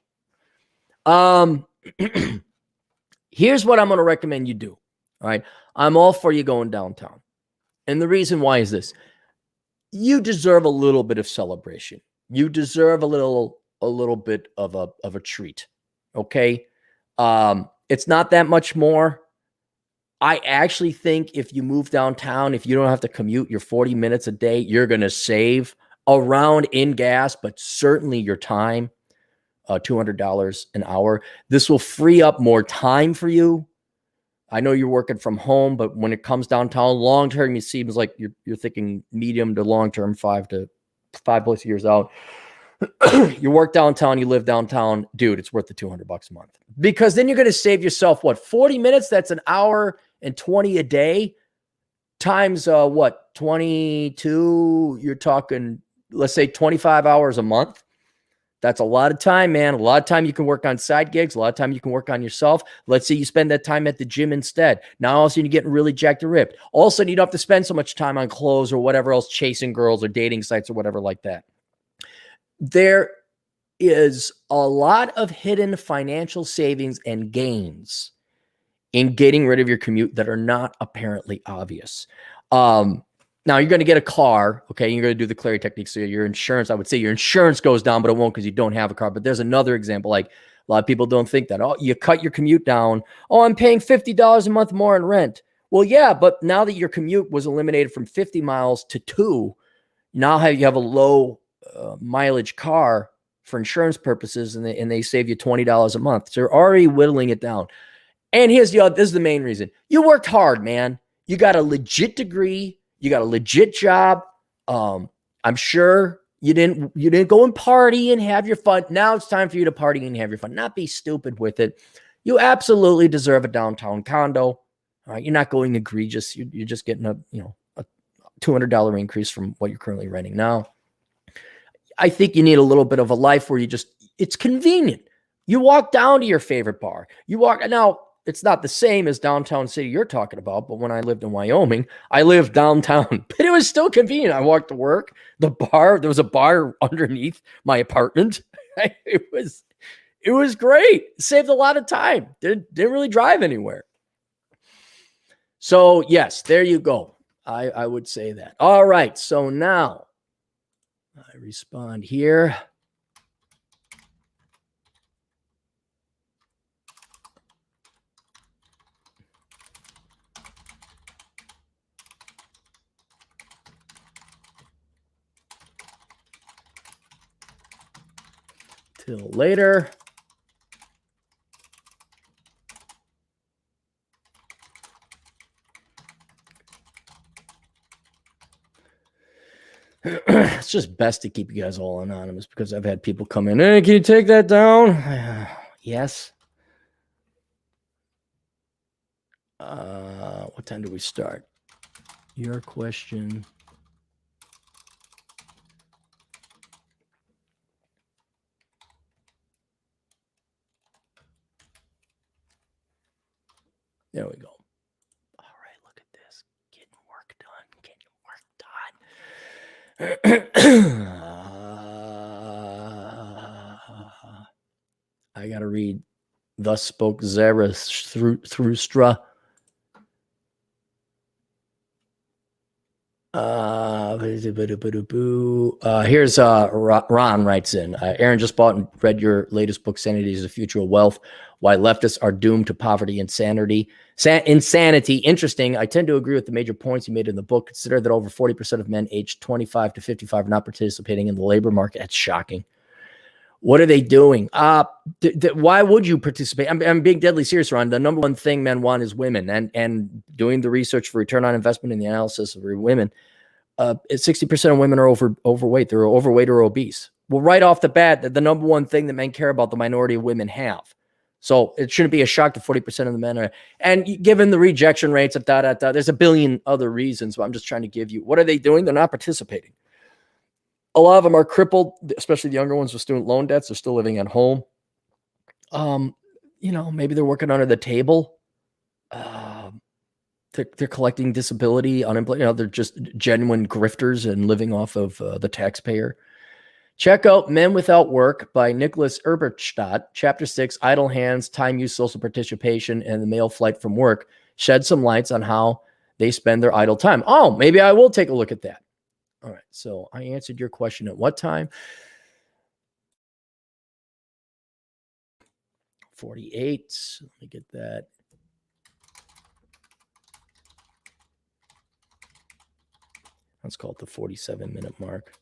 Here's what I'm gonna recommend you do. All right, I'm all for you going downtown, and the reason why is this: you deserve a little bit of celebration. You deserve a little bit of a treat. Okay. It's not that much more. I actually think if you move downtown, if you don't have to commute your 40 minutes a day, you're going to save around in gas, but certainly your time, $200 an hour. This will free up more time for you. I know you're working from home, but when it comes downtown, long-term, it seems like you're thinking medium to long-term, 5 plus years out. You work downtown, you live downtown, dude, it's worth the $200 a month, because then you're going to save yourself 40 minutes. That's an hour and 20 a day times 22. You're talking, let's say 25 hours a month. That's a lot of time, man. A lot of time you can work on side gigs. A lot of time you can work on yourself. Let's say you spend that time at the gym instead. Now all of a sudden you're getting really jacked and ripped. All of a sudden you don't have to spend so much time on clothes or whatever else, chasing girls or dating sites or whatever like that. There is a lot of hidden financial savings and gains in getting rid of your commute that are not apparently obvious. Now you're going to get a car. Okay. You're going to do the Clary technique. So your insurance, I would say your insurance goes down, but it won't because you don't have a car. But there's another example. Like a lot of people don't think that, oh, you cut your commute down. Oh, I'm paying $50 a month more in rent. Well, yeah, but now that your commute was eliminated from 50 miles to 2, now you have a low mileage car, for insurance purposes, and they save you $20 a month. So you're already whittling it down. And this is the main reason. You worked hard, man. You got a legit degree. You got a legit job. I'm sure you didn't go and party and have your fun. Now it's time for you to party and have your fun. Not be stupid with it. You absolutely deserve a downtown condo. All right, you're not going egregious. You're just getting a $200 increase from what you're currently renting now. I think you need a little bit of a life where it's convenient. You walk down to your favorite bar. Now, it's not the same as downtown city you're talking about, but when I lived in Wyoming, I lived downtown, but it was still convenient. I walked to work, there was a bar underneath my apartment. It was great. Saved a lot of time. Didn't really drive anywhere. So yes, there you go. I would say that. All right. So now I respond here. Till later. It's just best to keep you guys all anonymous because I've had people come in. Hey, can you take that down? Yes. What time do we start? Your question. There we go. All right, look at this. Getting work done. I got to read. Thus spoke Zarathustra. Here's Ron writes in. Aaron just bought and read your latest book, Sanity is the Future of Wealth, Why Leftists Are Doomed to Poverty and Insanity. Interesting. I tend to agree with the major points you made in the book. Consider that over 40% of men aged 25 to 55 are not participating in the labor market. That's shocking. What are they doing? Why would you participate? I'm being deadly serious, Ron. The number one thing men want is women, and doing the research for return on investment in the analysis of women, 60% of women are overweight. They're overweight or obese. Well, right off the bat, the number one thing that men care about, the minority of women have. So it shouldn't be a shock that 40% of the men are. And given the rejection rates of there's a billion other reasons. But I'm just trying to give you, what are they doing? They're not participating. A lot of them are crippled, especially the younger ones with student loan debts. They're still living at home. Maybe they're working under the table. They're collecting disability, unemployment. They're just genuine grifters and living off of the taxpayer. Check out Men Without Work by Nicholas Eberstadt. Chapter 6, Idle Hands, Time Use, Social Participation, and the Male Flight from Work. Shed some lights on how they spend their idle time. Oh, maybe I will take a look at that. All right, so I answered your question at what time? 48. Let me get that. Let's call it the 47-minute mark.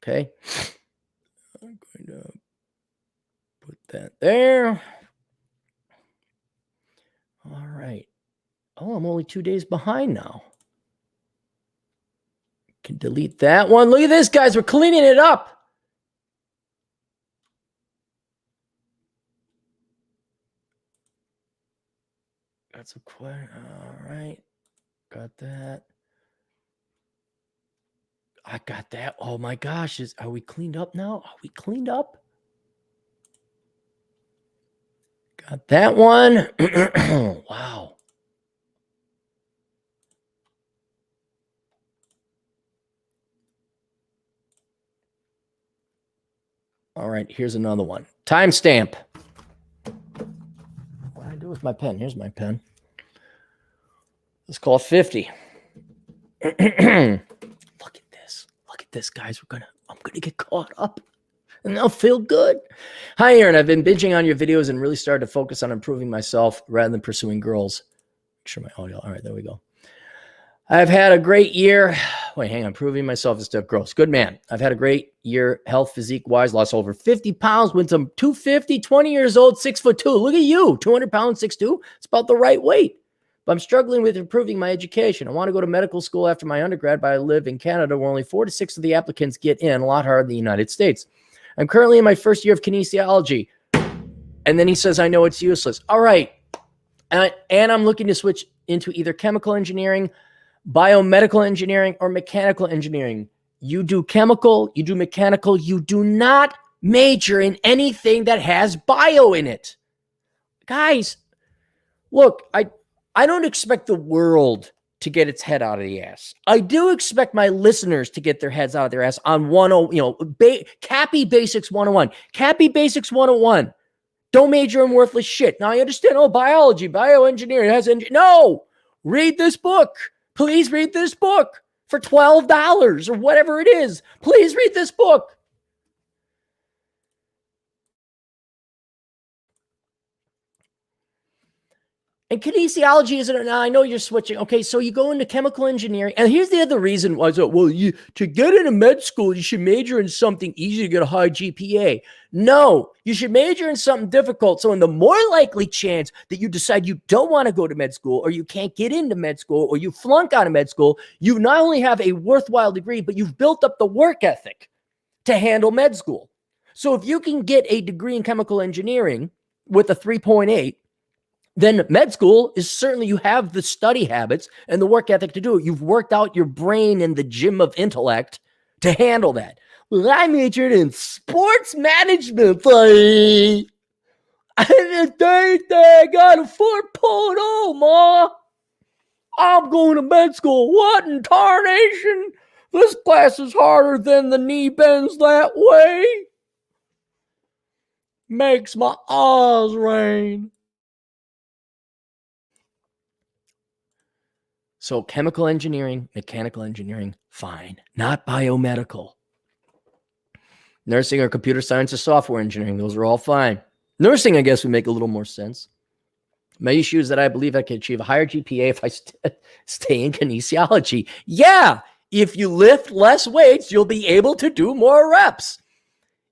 Okay. I'm going to put that there. All right. Oh, I'm only 2 days behind now. Can delete that one. Look at this, guys. We're cleaning it up. That's a question. All right. Got that. I got that. Oh my gosh. Are we cleaned up now? Are we cleaned up? Got that one. Wow. All right. Here's another one. Timestamp. What do I do with my pen? Here's my pen. Let's call it 50. Look at this. Look at this, guys. I'm gonna get caught up. and they'll feel good. Hi, Aaron. I've been binging on your videos and really started to focus on improving myself rather than pursuing girls. Make sure my audio. All right, there we go. I've had a great year. Wait, hang on. Improving myself instead of girls. Good man. I've had a great year, health, physique wise. Lost over 50 pounds. Went to 250, 20 years old, 6'2". Look at you, 200 pounds, 6'2". It's about the right weight. But I'm struggling with improving my education. I want to go to medical school after my undergrad, but I live in Canada where only 4 to 6 of the applicants get in, a lot harder than the United States. I'm currently in my first year of kinesiology. And then he says, I know it's useless. All right. And I'm looking to switch into either chemical engineering, biomedical engineering, or mechanical engineering. You do chemical, you do mechanical, you do not major in anything that has bio in it. Guys, look, I don't expect the world to get its head out of the ass. I do expect my listeners to get their heads out of their ass on Cappy Basics 101. Cappy Basics 101. Don't major in worthless shit. Now I understand, biology, bioengineering, no, read this book. Please read this book for $12 or whatever it is. Please read this book. And kinesiology isn't, now I know you're switching. Okay, so you go into chemical engineering. And here's the other reason why. To get into med school, you should major in something easy to get a high GPA. No, you should major in something difficult. So in the more likely chance that you decide you don't want to go to med school, or you can't get into med school, or you flunk out of med school, you not only have a worthwhile degree, but you've built up the work ethic to handle med school. So if you can get a degree in chemical engineering with a 3.8, then med school is certainly, you have the study habits and the work ethic to do it. You've worked out your brain in the gym of intellect to handle that. Well, I majored in sports management. I got a 4.0, Ma. I'm going to med school. What in tarnation? This class is harder than the knee bends that way. Makes my eyes rain. So chemical engineering, mechanical engineering, fine. Not biomedical. Nursing or computer science or software engineering, those are all fine. Nursing, I guess, would make a little more sense. My issue is that I believe I can achieve a higher GPA if I stay in kinesiology. Yeah, if you lift less weights, you'll be able to do more reps.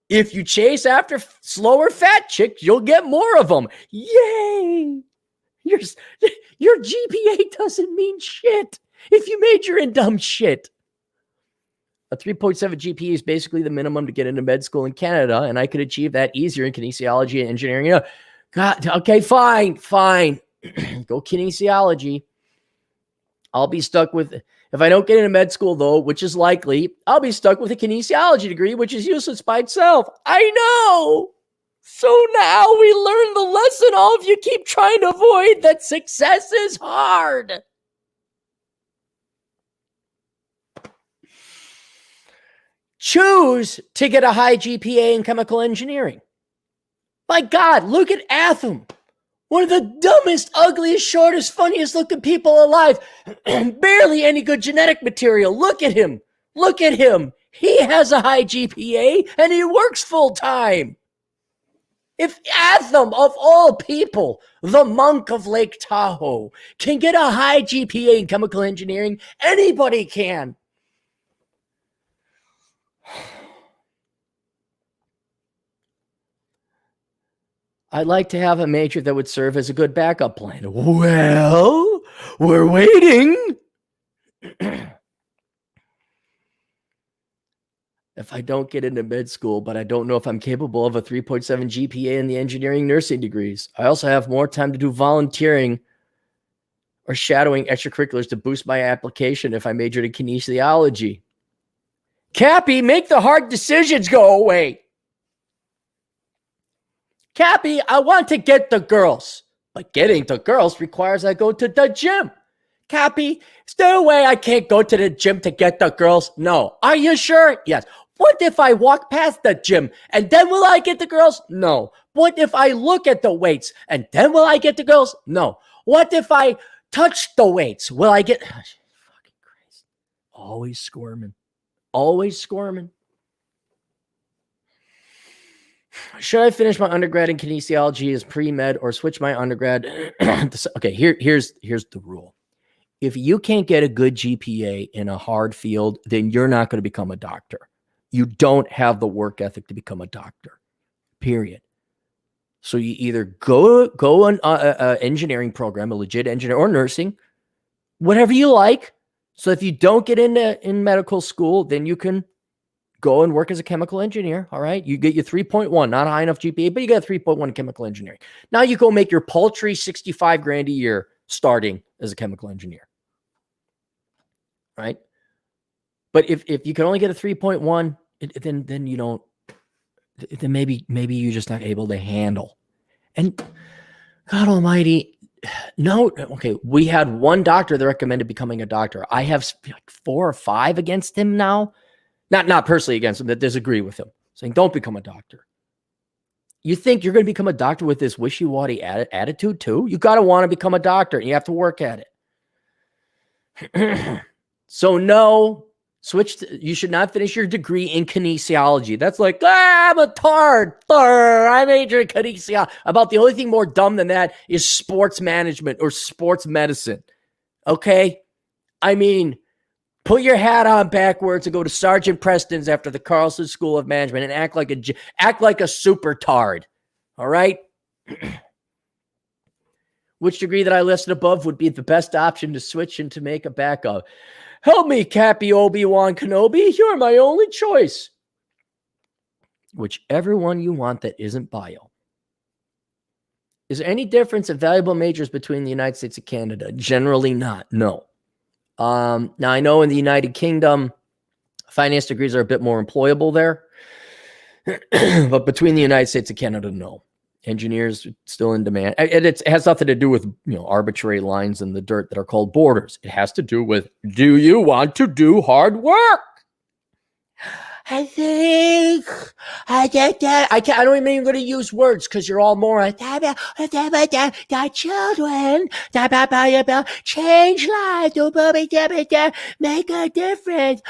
If you chase after slower fat chicks, you'll get more of them. Yay! Your GPA doesn't mean shit if you major in dumb shit. A 3.7 GPA is basically the minimum to get into med school in Canada, and I could achieve that easier in kinesiology and engineering. God, okay, fine. Go kinesiology. I'll be stuck with, if I don't get into med school, though, which is likely, I'll be stuck with a kinesiology degree, which is useless by itself. I know. So now we learn the lesson. All of you keep trying to avoid, that success is hard. Choose to get a high GPA in chemical engineering. My God, look at Atham. One of the dumbest, ugliest, shortest, funniest looking people alive. Barely any good genetic material. Look at him. He has a high GPA and he works full time. If Atham, of all people, the monk of Lake Tahoe, can get a high GPA in chemical engineering, anybody can. I'd like to have a major that would serve as a good backup plan. Well, we're waiting. If I don't get into med school, but I don't know if I'm capable of a 3.7 GPA in the engineering nursing degrees. I also have more time to do volunteering or shadowing extracurriculars to boost my application if I majored in kinesiology. Cappy, make the hard decisions go away. Cappy, I want to get the girls, but getting the girls requires I go to the gym. Cappy, is there a way I can't go to the gym to get the girls? No. Are you sure? Yes. What if I walk past the gym and then will I get the girls? No. What if I look at the weights and then will I get the girls? No. What if I touch the weights? Will I get... Fucking Christ. Always squirming. Should I finish my undergrad in kinesiology as pre-med or switch my undergrad? Okay, here's the rule. If you can't get a good GPA in a hard field, then you're not going to become a doctor. You don't have the work ethic to become a doctor, period. So you either go an engineering program, a legit engineer, or nursing, whatever you like. So if you don't get in medical school, then you can go and work as a chemical engineer. All right. You get your 3.1, not high enough GPA, but you got 3.1 in chemical engineering. Now you go make your paltry 65 grand a year starting as a chemical engineer. Right. But if you can only get a 3.1, then you don't, then maybe you're just not able to handle. And God almighty, no, okay, we had one doctor that recommended becoming a doctor. I have like 4 or 5 against him now. Not personally against him, that disagree with him, saying don't become a doctor. You think you're going to become a doctor with this wishy-washy attitude too? You got to want to become a doctor, and you have to work at it. So no, you should not finish your degree in kinesiology. That's like, I'm a tard. I major in kinesiology. About the only thing more dumb than that is sports management or sports medicine. Okay? I mean, put your hat on backwards and go to Sergeant Preston's after the Carson School of Management and act like a super tard. All right? Which degree that I listed above would be the best option to switch and to make a backup? Help me, Cappy, Obi-Wan Kenobi. You're my only choice. Whichever one you want that isn't bio. Is there any difference in valuable majors between the United States and Canada? Generally not. No. Now, I know in the United Kingdom, finance degrees are a bit more employable there. But between the United States and Canada, no. Engineers still in demand. It has nothing to do with arbitrary lines in the dirt that are called borders. It has to do with, do you want to do hard work? I think I don't even going to use words because you're all more children change lives, make a difference.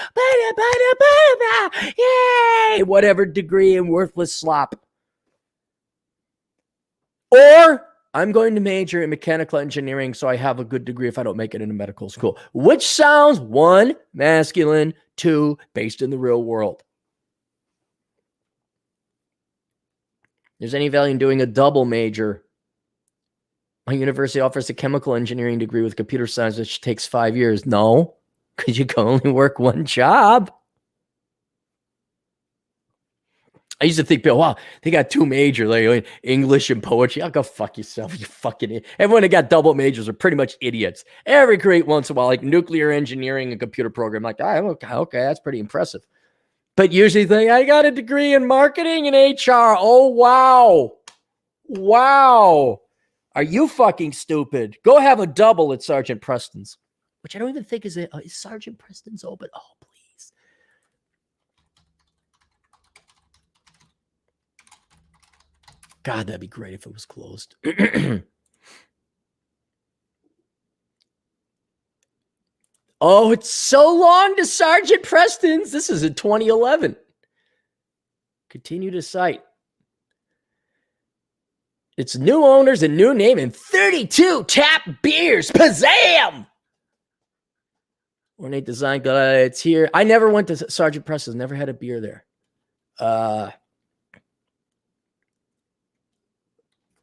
Yay! Whatever degree and worthless slop. Or I'm going to major in mechanical engineering so I have a good degree if I don't make it into medical school. Which sounds, 1, masculine, 2, based in the real world. There's any value in doing a double major. My university offers a chemical engineering degree with computer science, which takes 5 years. No, because you can only work one job. I used to think, wow, they got 2 majors, like English and poetry. I'll go fuck yourself, you fucking idiot. Everyone that got double majors are pretty much idiots. Every great once in a while, like nuclear engineering and computer program, like, okay, that's pretty impressive. But usually think, I got a degree in marketing and HR. Oh, wow. Wow. Are you fucking stupid? Go have a double at Sergeant Preston's, which I don't even think is Sergeant Preston's open. Oh, please. God, that'd be great if it was closed. Oh, it's so long to Sergeant Preston's. This is in 2011. Continue to cite. It's new owners and new name and 32 tap beers. Pizzam! Ornate design. It's here. I never went to Sergeant Preston's. Never had a beer there.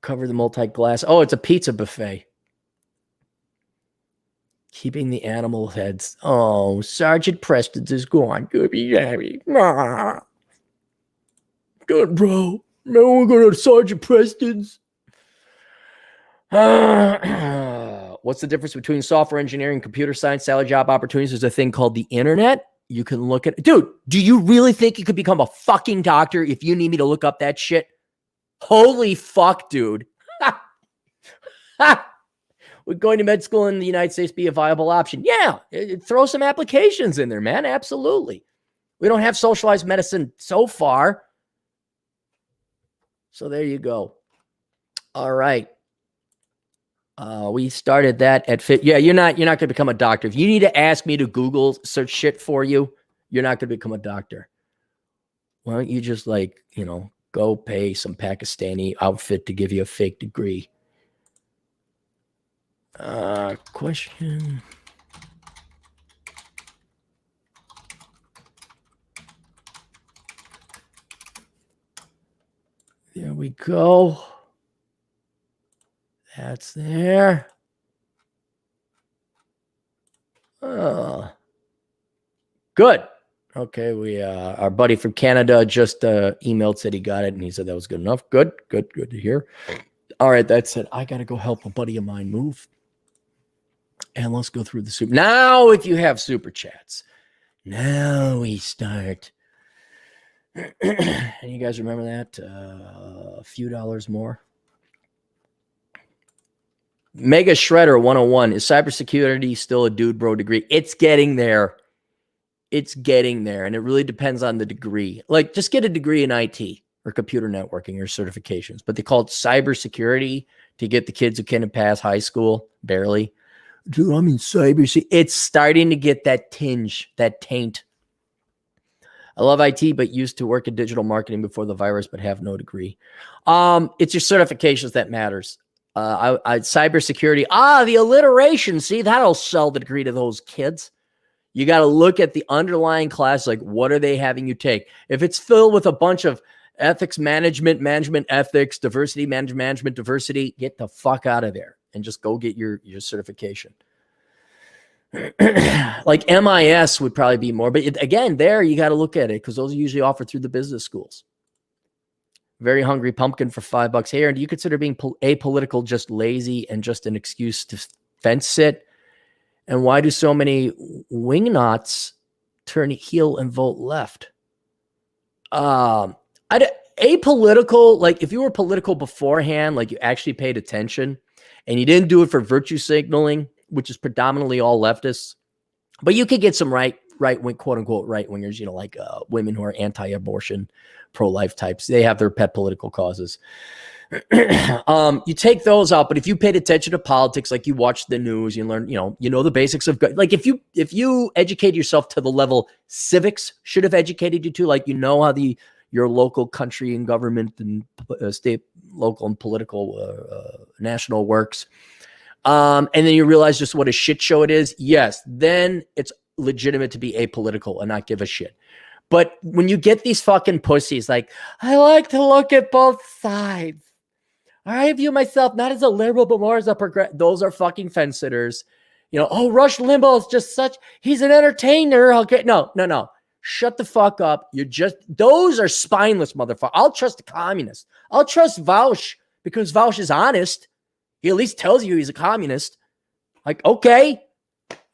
Cover the multi-glass. Oh, it's a pizza buffet. Keeping the animal heads. Oh, Sergeant Preston's is gone. Good, good, bro. Now we're going to Sergeant Preston's. What's the difference between software engineering and computer science? Salary job opportunities. There's a thing called the internet. You can look at. Dude, do you really think you could become a fucking doctor if you need me to look up that shit? Holy fuck, dude. Would going to med school in the United States be a viable option? Yeah, throw some applications in there, man. Absolutely. We don't have socialized medicine so far. So there you go. All right. We started that at fit. Yeah, you're not going to become a doctor. If you need to ask me to Google search shit for you, you're not going to become a doctor. Why don't you just go go pay some Pakistani outfit to give you a fake degree. Question. There we go. That's there. Good. Okay, we our buddy from Canada just emailed, said he got it, and he said that was good enough. Good to hear. All right, that's it. I gotta go help a buddy of mine move. And let's go through the super. Now, if you have super chats, now we start. And you guys remember that? A few dollars more. Mega Shredder 101. Is cybersecurity still a dude bro degree? It's getting there. It's getting there. And it really depends on the degree. Like, just get a degree in IT or computer networking or certifications. But they call it cybersecurity to get the kids who can't pass high school, barely. Dude, I'm in cybersecurity. It's starting to get that tinge, that taint. I love IT, but used to work in digital marketing before the virus, but have no degree. It's your certifications that matters. Cybersecurity. The alliteration. See, that'll sell the degree to those kids. You got to look at the underlying class. Like, what are they having you take? If it's filled with a bunch of ethics, management ethics, diversity, management, diversity, get the fuck out of there and just go get your certification. Like MIS would probably be more, but again, there you got to look at it because those are usually offered through the business schools. Very hungry pumpkin for $5 here. And do you consider being apolitical just lazy and just an excuse to fence sit? And why do so many wingnuts turn heel and vote left? Apolitical, like if you were political beforehand, like you actually paid attention and you didn't do it for virtue signaling, which is predominantly all leftists, but you could get some right wing, quote unquote, right wingers, like women who are anti-abortion, pro-life types. They have their pet political causes. You take those out, but if you paid attention to politics, like you watch the news, you learn, you know the basics of, like if you educate yourself to the level civics should have educated you to, like how your local country and government and state, local and political, national works, and then you realize just what a shit show it is. Yes, then it's legitimate to be apolitical and not give a shit. But when you get these fucking pussies, like, I like to look at both sides. I view myself not as a liberal, but more as a progressive. Those are fucking fence sitters. Rush Limbaugh is just he's an entertainer. Okay. No. Shut the fuck up. Those are spineless motherfuckers. I'll trust the communist. I'll trust Vaush because Vaush is honest. He at least tells you he's a communist. Like, okay.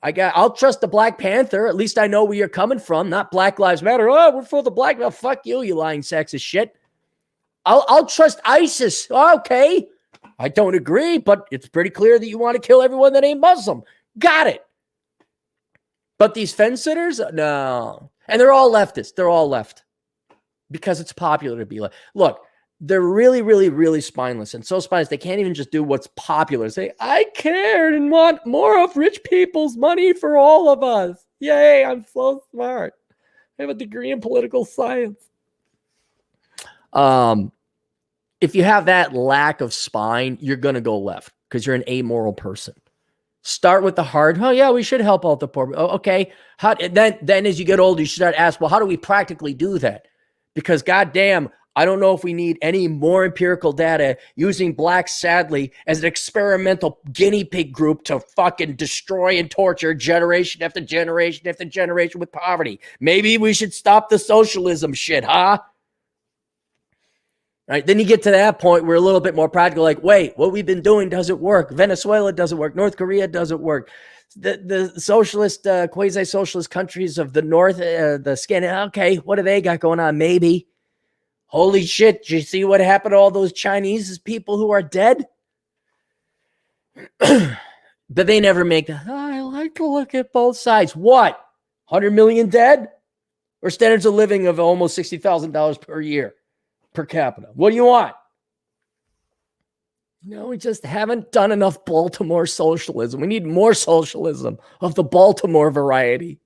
I'll trust the Black Panther. At least I know where you're coming from. Not Black Lives Matter. Oh, we're for the black. Well, fuck you, you lying sexist shit. I'll trust ISIS. Okay. I don't agree, but it's pretty clear that you want to kill everyone that ain't Muslim. Got it. But these fence sitters, no. And they're all leftists. They're all left because it's popular to be left. Look, they're really, really, really spineless. And so spineless, they can't even just do what's popular. Say, I cared and want more of rich people's money for all of us. Yay, I'm so smart. I have a degree in political science. If you have that lack of spine, you're going to go left because you're an amoral person. Start with the hard. Oh yeah, we should help out the poor. Oh, okay. Then as you get older, you should start asking, well, how do we practically do that? Because goddamn, I don't know if we need any more empirical data using blacks, sadly, as an experimental guinea pig group to fucking destroy and torture generation after generation after generation with poverty. Maybe we should stop the socialism shit, huh? Right? Then you get to that point where a little bit more practical, like, wait, what we've been doing doesn't work. Venezuela doesn't work. North Korea doesn't work. The socialist, quasi-socialist countries of the North, the Scandinavian, okay, what do they got going on? Maybe. Holy shit, did you see what happened to all those Chinese people who are dead? But they never make that. Oh, I like to look at both sides. What? 100 million dead? Or standards of living of almost $60,000 per year per capita? What do you want? No, we just haven't done enough Baltimore socialism. We need more socialism of the Baltimore variety.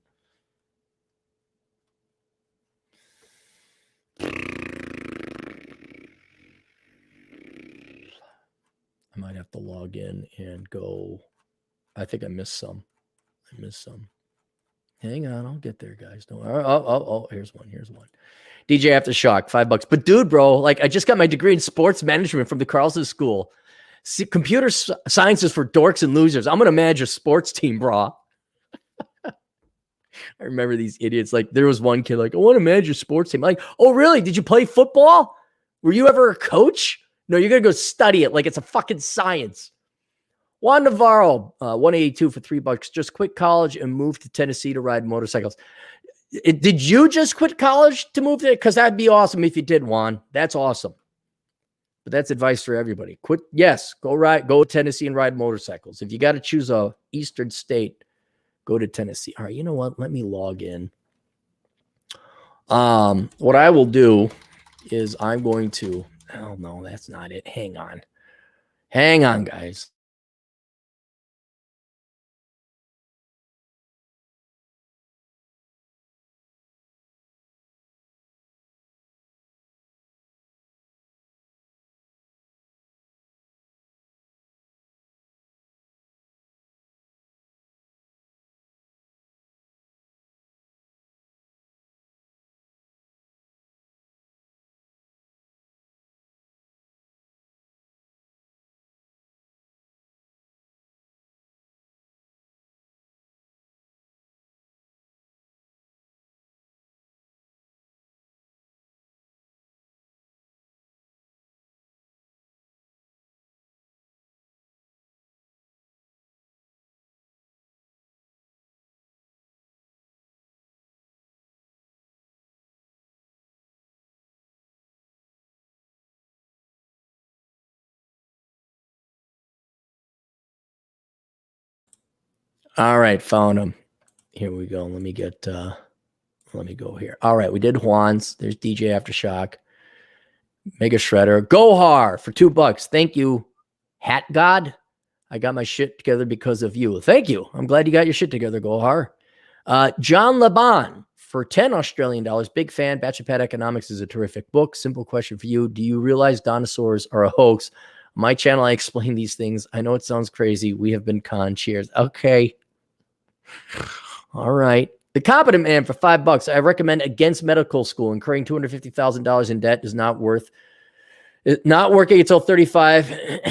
have to log in and go. I think I missed some. Hang on, I'll get there, guys. Don't. Oh, here's one. DJ Aftershock, $5. But dude, bro, like I just got my degree in sports management from the Carlson School. See, computer science is for dorks and losers. I'm gonna manage a sports team, bro. I remember these idiots. Like there was one kid like, I want to manage a sports team. I'm like, oh really? Did you play football? Were you ever a coach? No, you're gonna go study it like it's a fucking science. Juan Navarro, 182 for $3. Just quit college and moved to Tennessee to ride motorcycles. Did you just quit college to move there? Because that'd be awesome if you did, Juan. That's awesome. But that's advice for everybody. Quit. Yes, go to Tennessee and ride motorcycles. If you got to choose a eastern state, go to Tennessee. All right, you know what? Let me log in. What I will do is I'm going to. Oh no, that's not it. Hang on, guys. All right, found him. Here we go. Let me go here. All right, we did Juan's. There's DJ Aftershock. Mega Shredder. Gohar for $2. Thank you, Hat God. I got my shit together because of you. Thank you. I'm glad you got your shit together, Gohar. John Laban for 10 Australian dollars. Big fan. Bachelor Economics is a terrific book. Simple question for you. Do you realize dinosaurs are a hoax? My channel, I explain these things. I know it sounds crazy. We have been conned. Cheers. Okay. All right. The Competent Man for $5. I recommend against medical school. Incurring $250,000 in debt is not working until 35.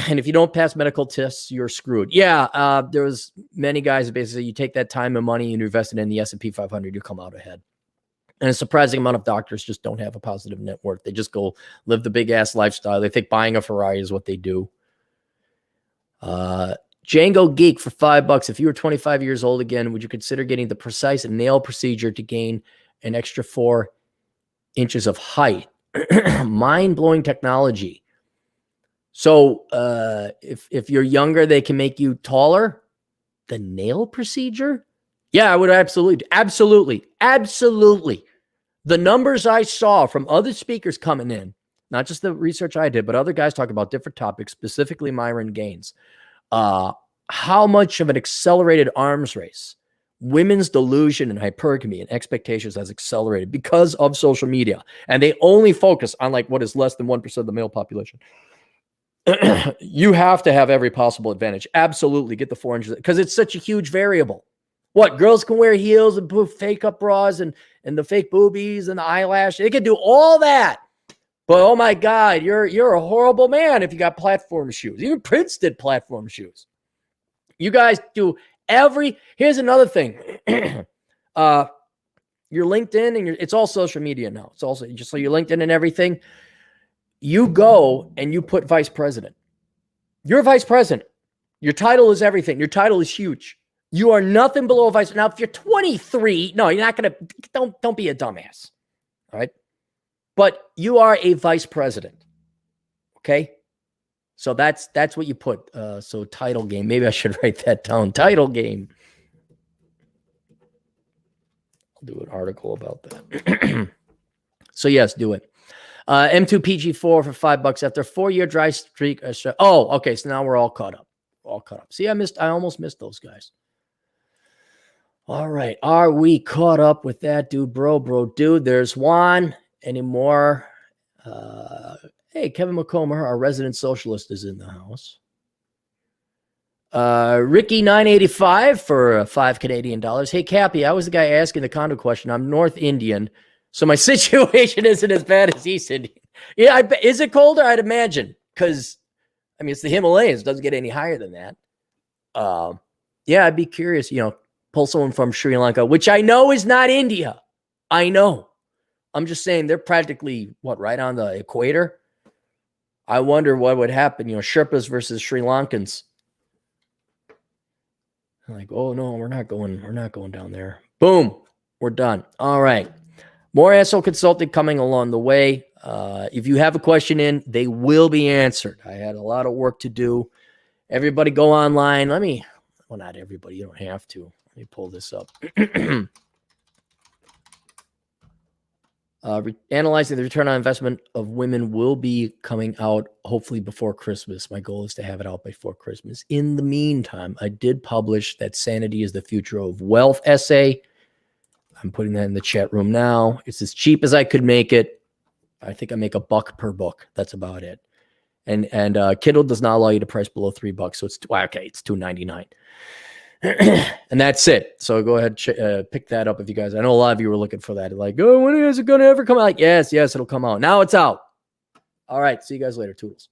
And if you don't pass medical tests, you're screwed. Yeah. There was many guys that basically you take that time and money and invest it in the S&P 500, you come out ahead. And a surprising amount of doctors just don't have a positive net worth. They just go live the big ass lifestyle. They think buying a Ferrari is what they do. Django Geek for $5. If you were 25 years old again, would you consider getting the precise nail procedure to gain an extra 4 inches of height? Mind-blowing technology. So if you're younger, they can make you taller. The nail procedure? Yeah, I would absolutely. The numbers I saw from other speakers coming in, not just the research I did, but other guys talking about different topics, specifically Myron Gaines. How much of an accelerated arms race, women's delusion and hypergamy and expectations has accelerated because of social media. And they only focus on like what is less than 1% of the male population. You have to have every possible advantage. Absolutely. Get the 4 inches because it's such a huge variable. What, girls can wear heels and put fake up bras and the fake boobies and the eyelash. They can do all that. But oh my God, you're a horrible man if you got platform shoes. Even Prince did platform shoes. You guys do here's another thing. Your LinkedIn and it's all social media now. It's also just so your LinkedIn and everything. You go and you put vice president. You're vice president. Your title is everything. Your title is huge. You are nothing below a vice. Now, if you're 23, no, you're not going to, don't be a dumbass. All right. But you are a vice president. Okay. So that's what you put. So title game. Maybe I should write that down. Title game. I'll do an article about that. So yes, do it. M2PG4 for $5 after a 4-year dry streak. Oh, okay. So now we're all caught up. See, I almost missed those guys. All right. Are we caught up with that dude, bro, dude? There's Juan. Any more? Hey, Kevin McComber, our resident socialist, is in the house. Ricky 985 for $5 Canadian. Hey, Cappy, I was the guy asking the condo question. I'm North Indian, so my situation isn't as bad as East Indian. Yeah, is it colder? I'd imagine, because I mean, it's the Himalayas. It doesn't get any higher than that. Yeah, I'd be curious, pull someone from Sri Lanka, which I know is not India. I know. I'm just saying they're practically, right on the equator? I wonder what would happen, Sherpas versus Sri Lankans. I'm like, oh, no, we're not going down there. Boom, we're done. All right. More asshole consulting coming along the way. If you have a question in, they will be answered. I had a lot of work to do. Everybody go online. Well, not everybody. You don't have to. Let me pull this up. Analyzing the return on investment of women will be coming out hopefully before Christmas. My goal is to have it out before Christmas. In the meantime, I did publish that Sanity is the Future of Wealth essay. I'm putting that in the chat room now. It's as cheap as I could make it. I think I make $1 per book. That's about it. And Kindle does not allow you to price below $3. So it's $2.99. And that's it. So go ahead, pick that up if you guys. I know a lot of you were looking for that. Like, oh, when is it going to ever come out? Like, yes, it'll come out. Now it's out. All right. See you guys later. Toodles.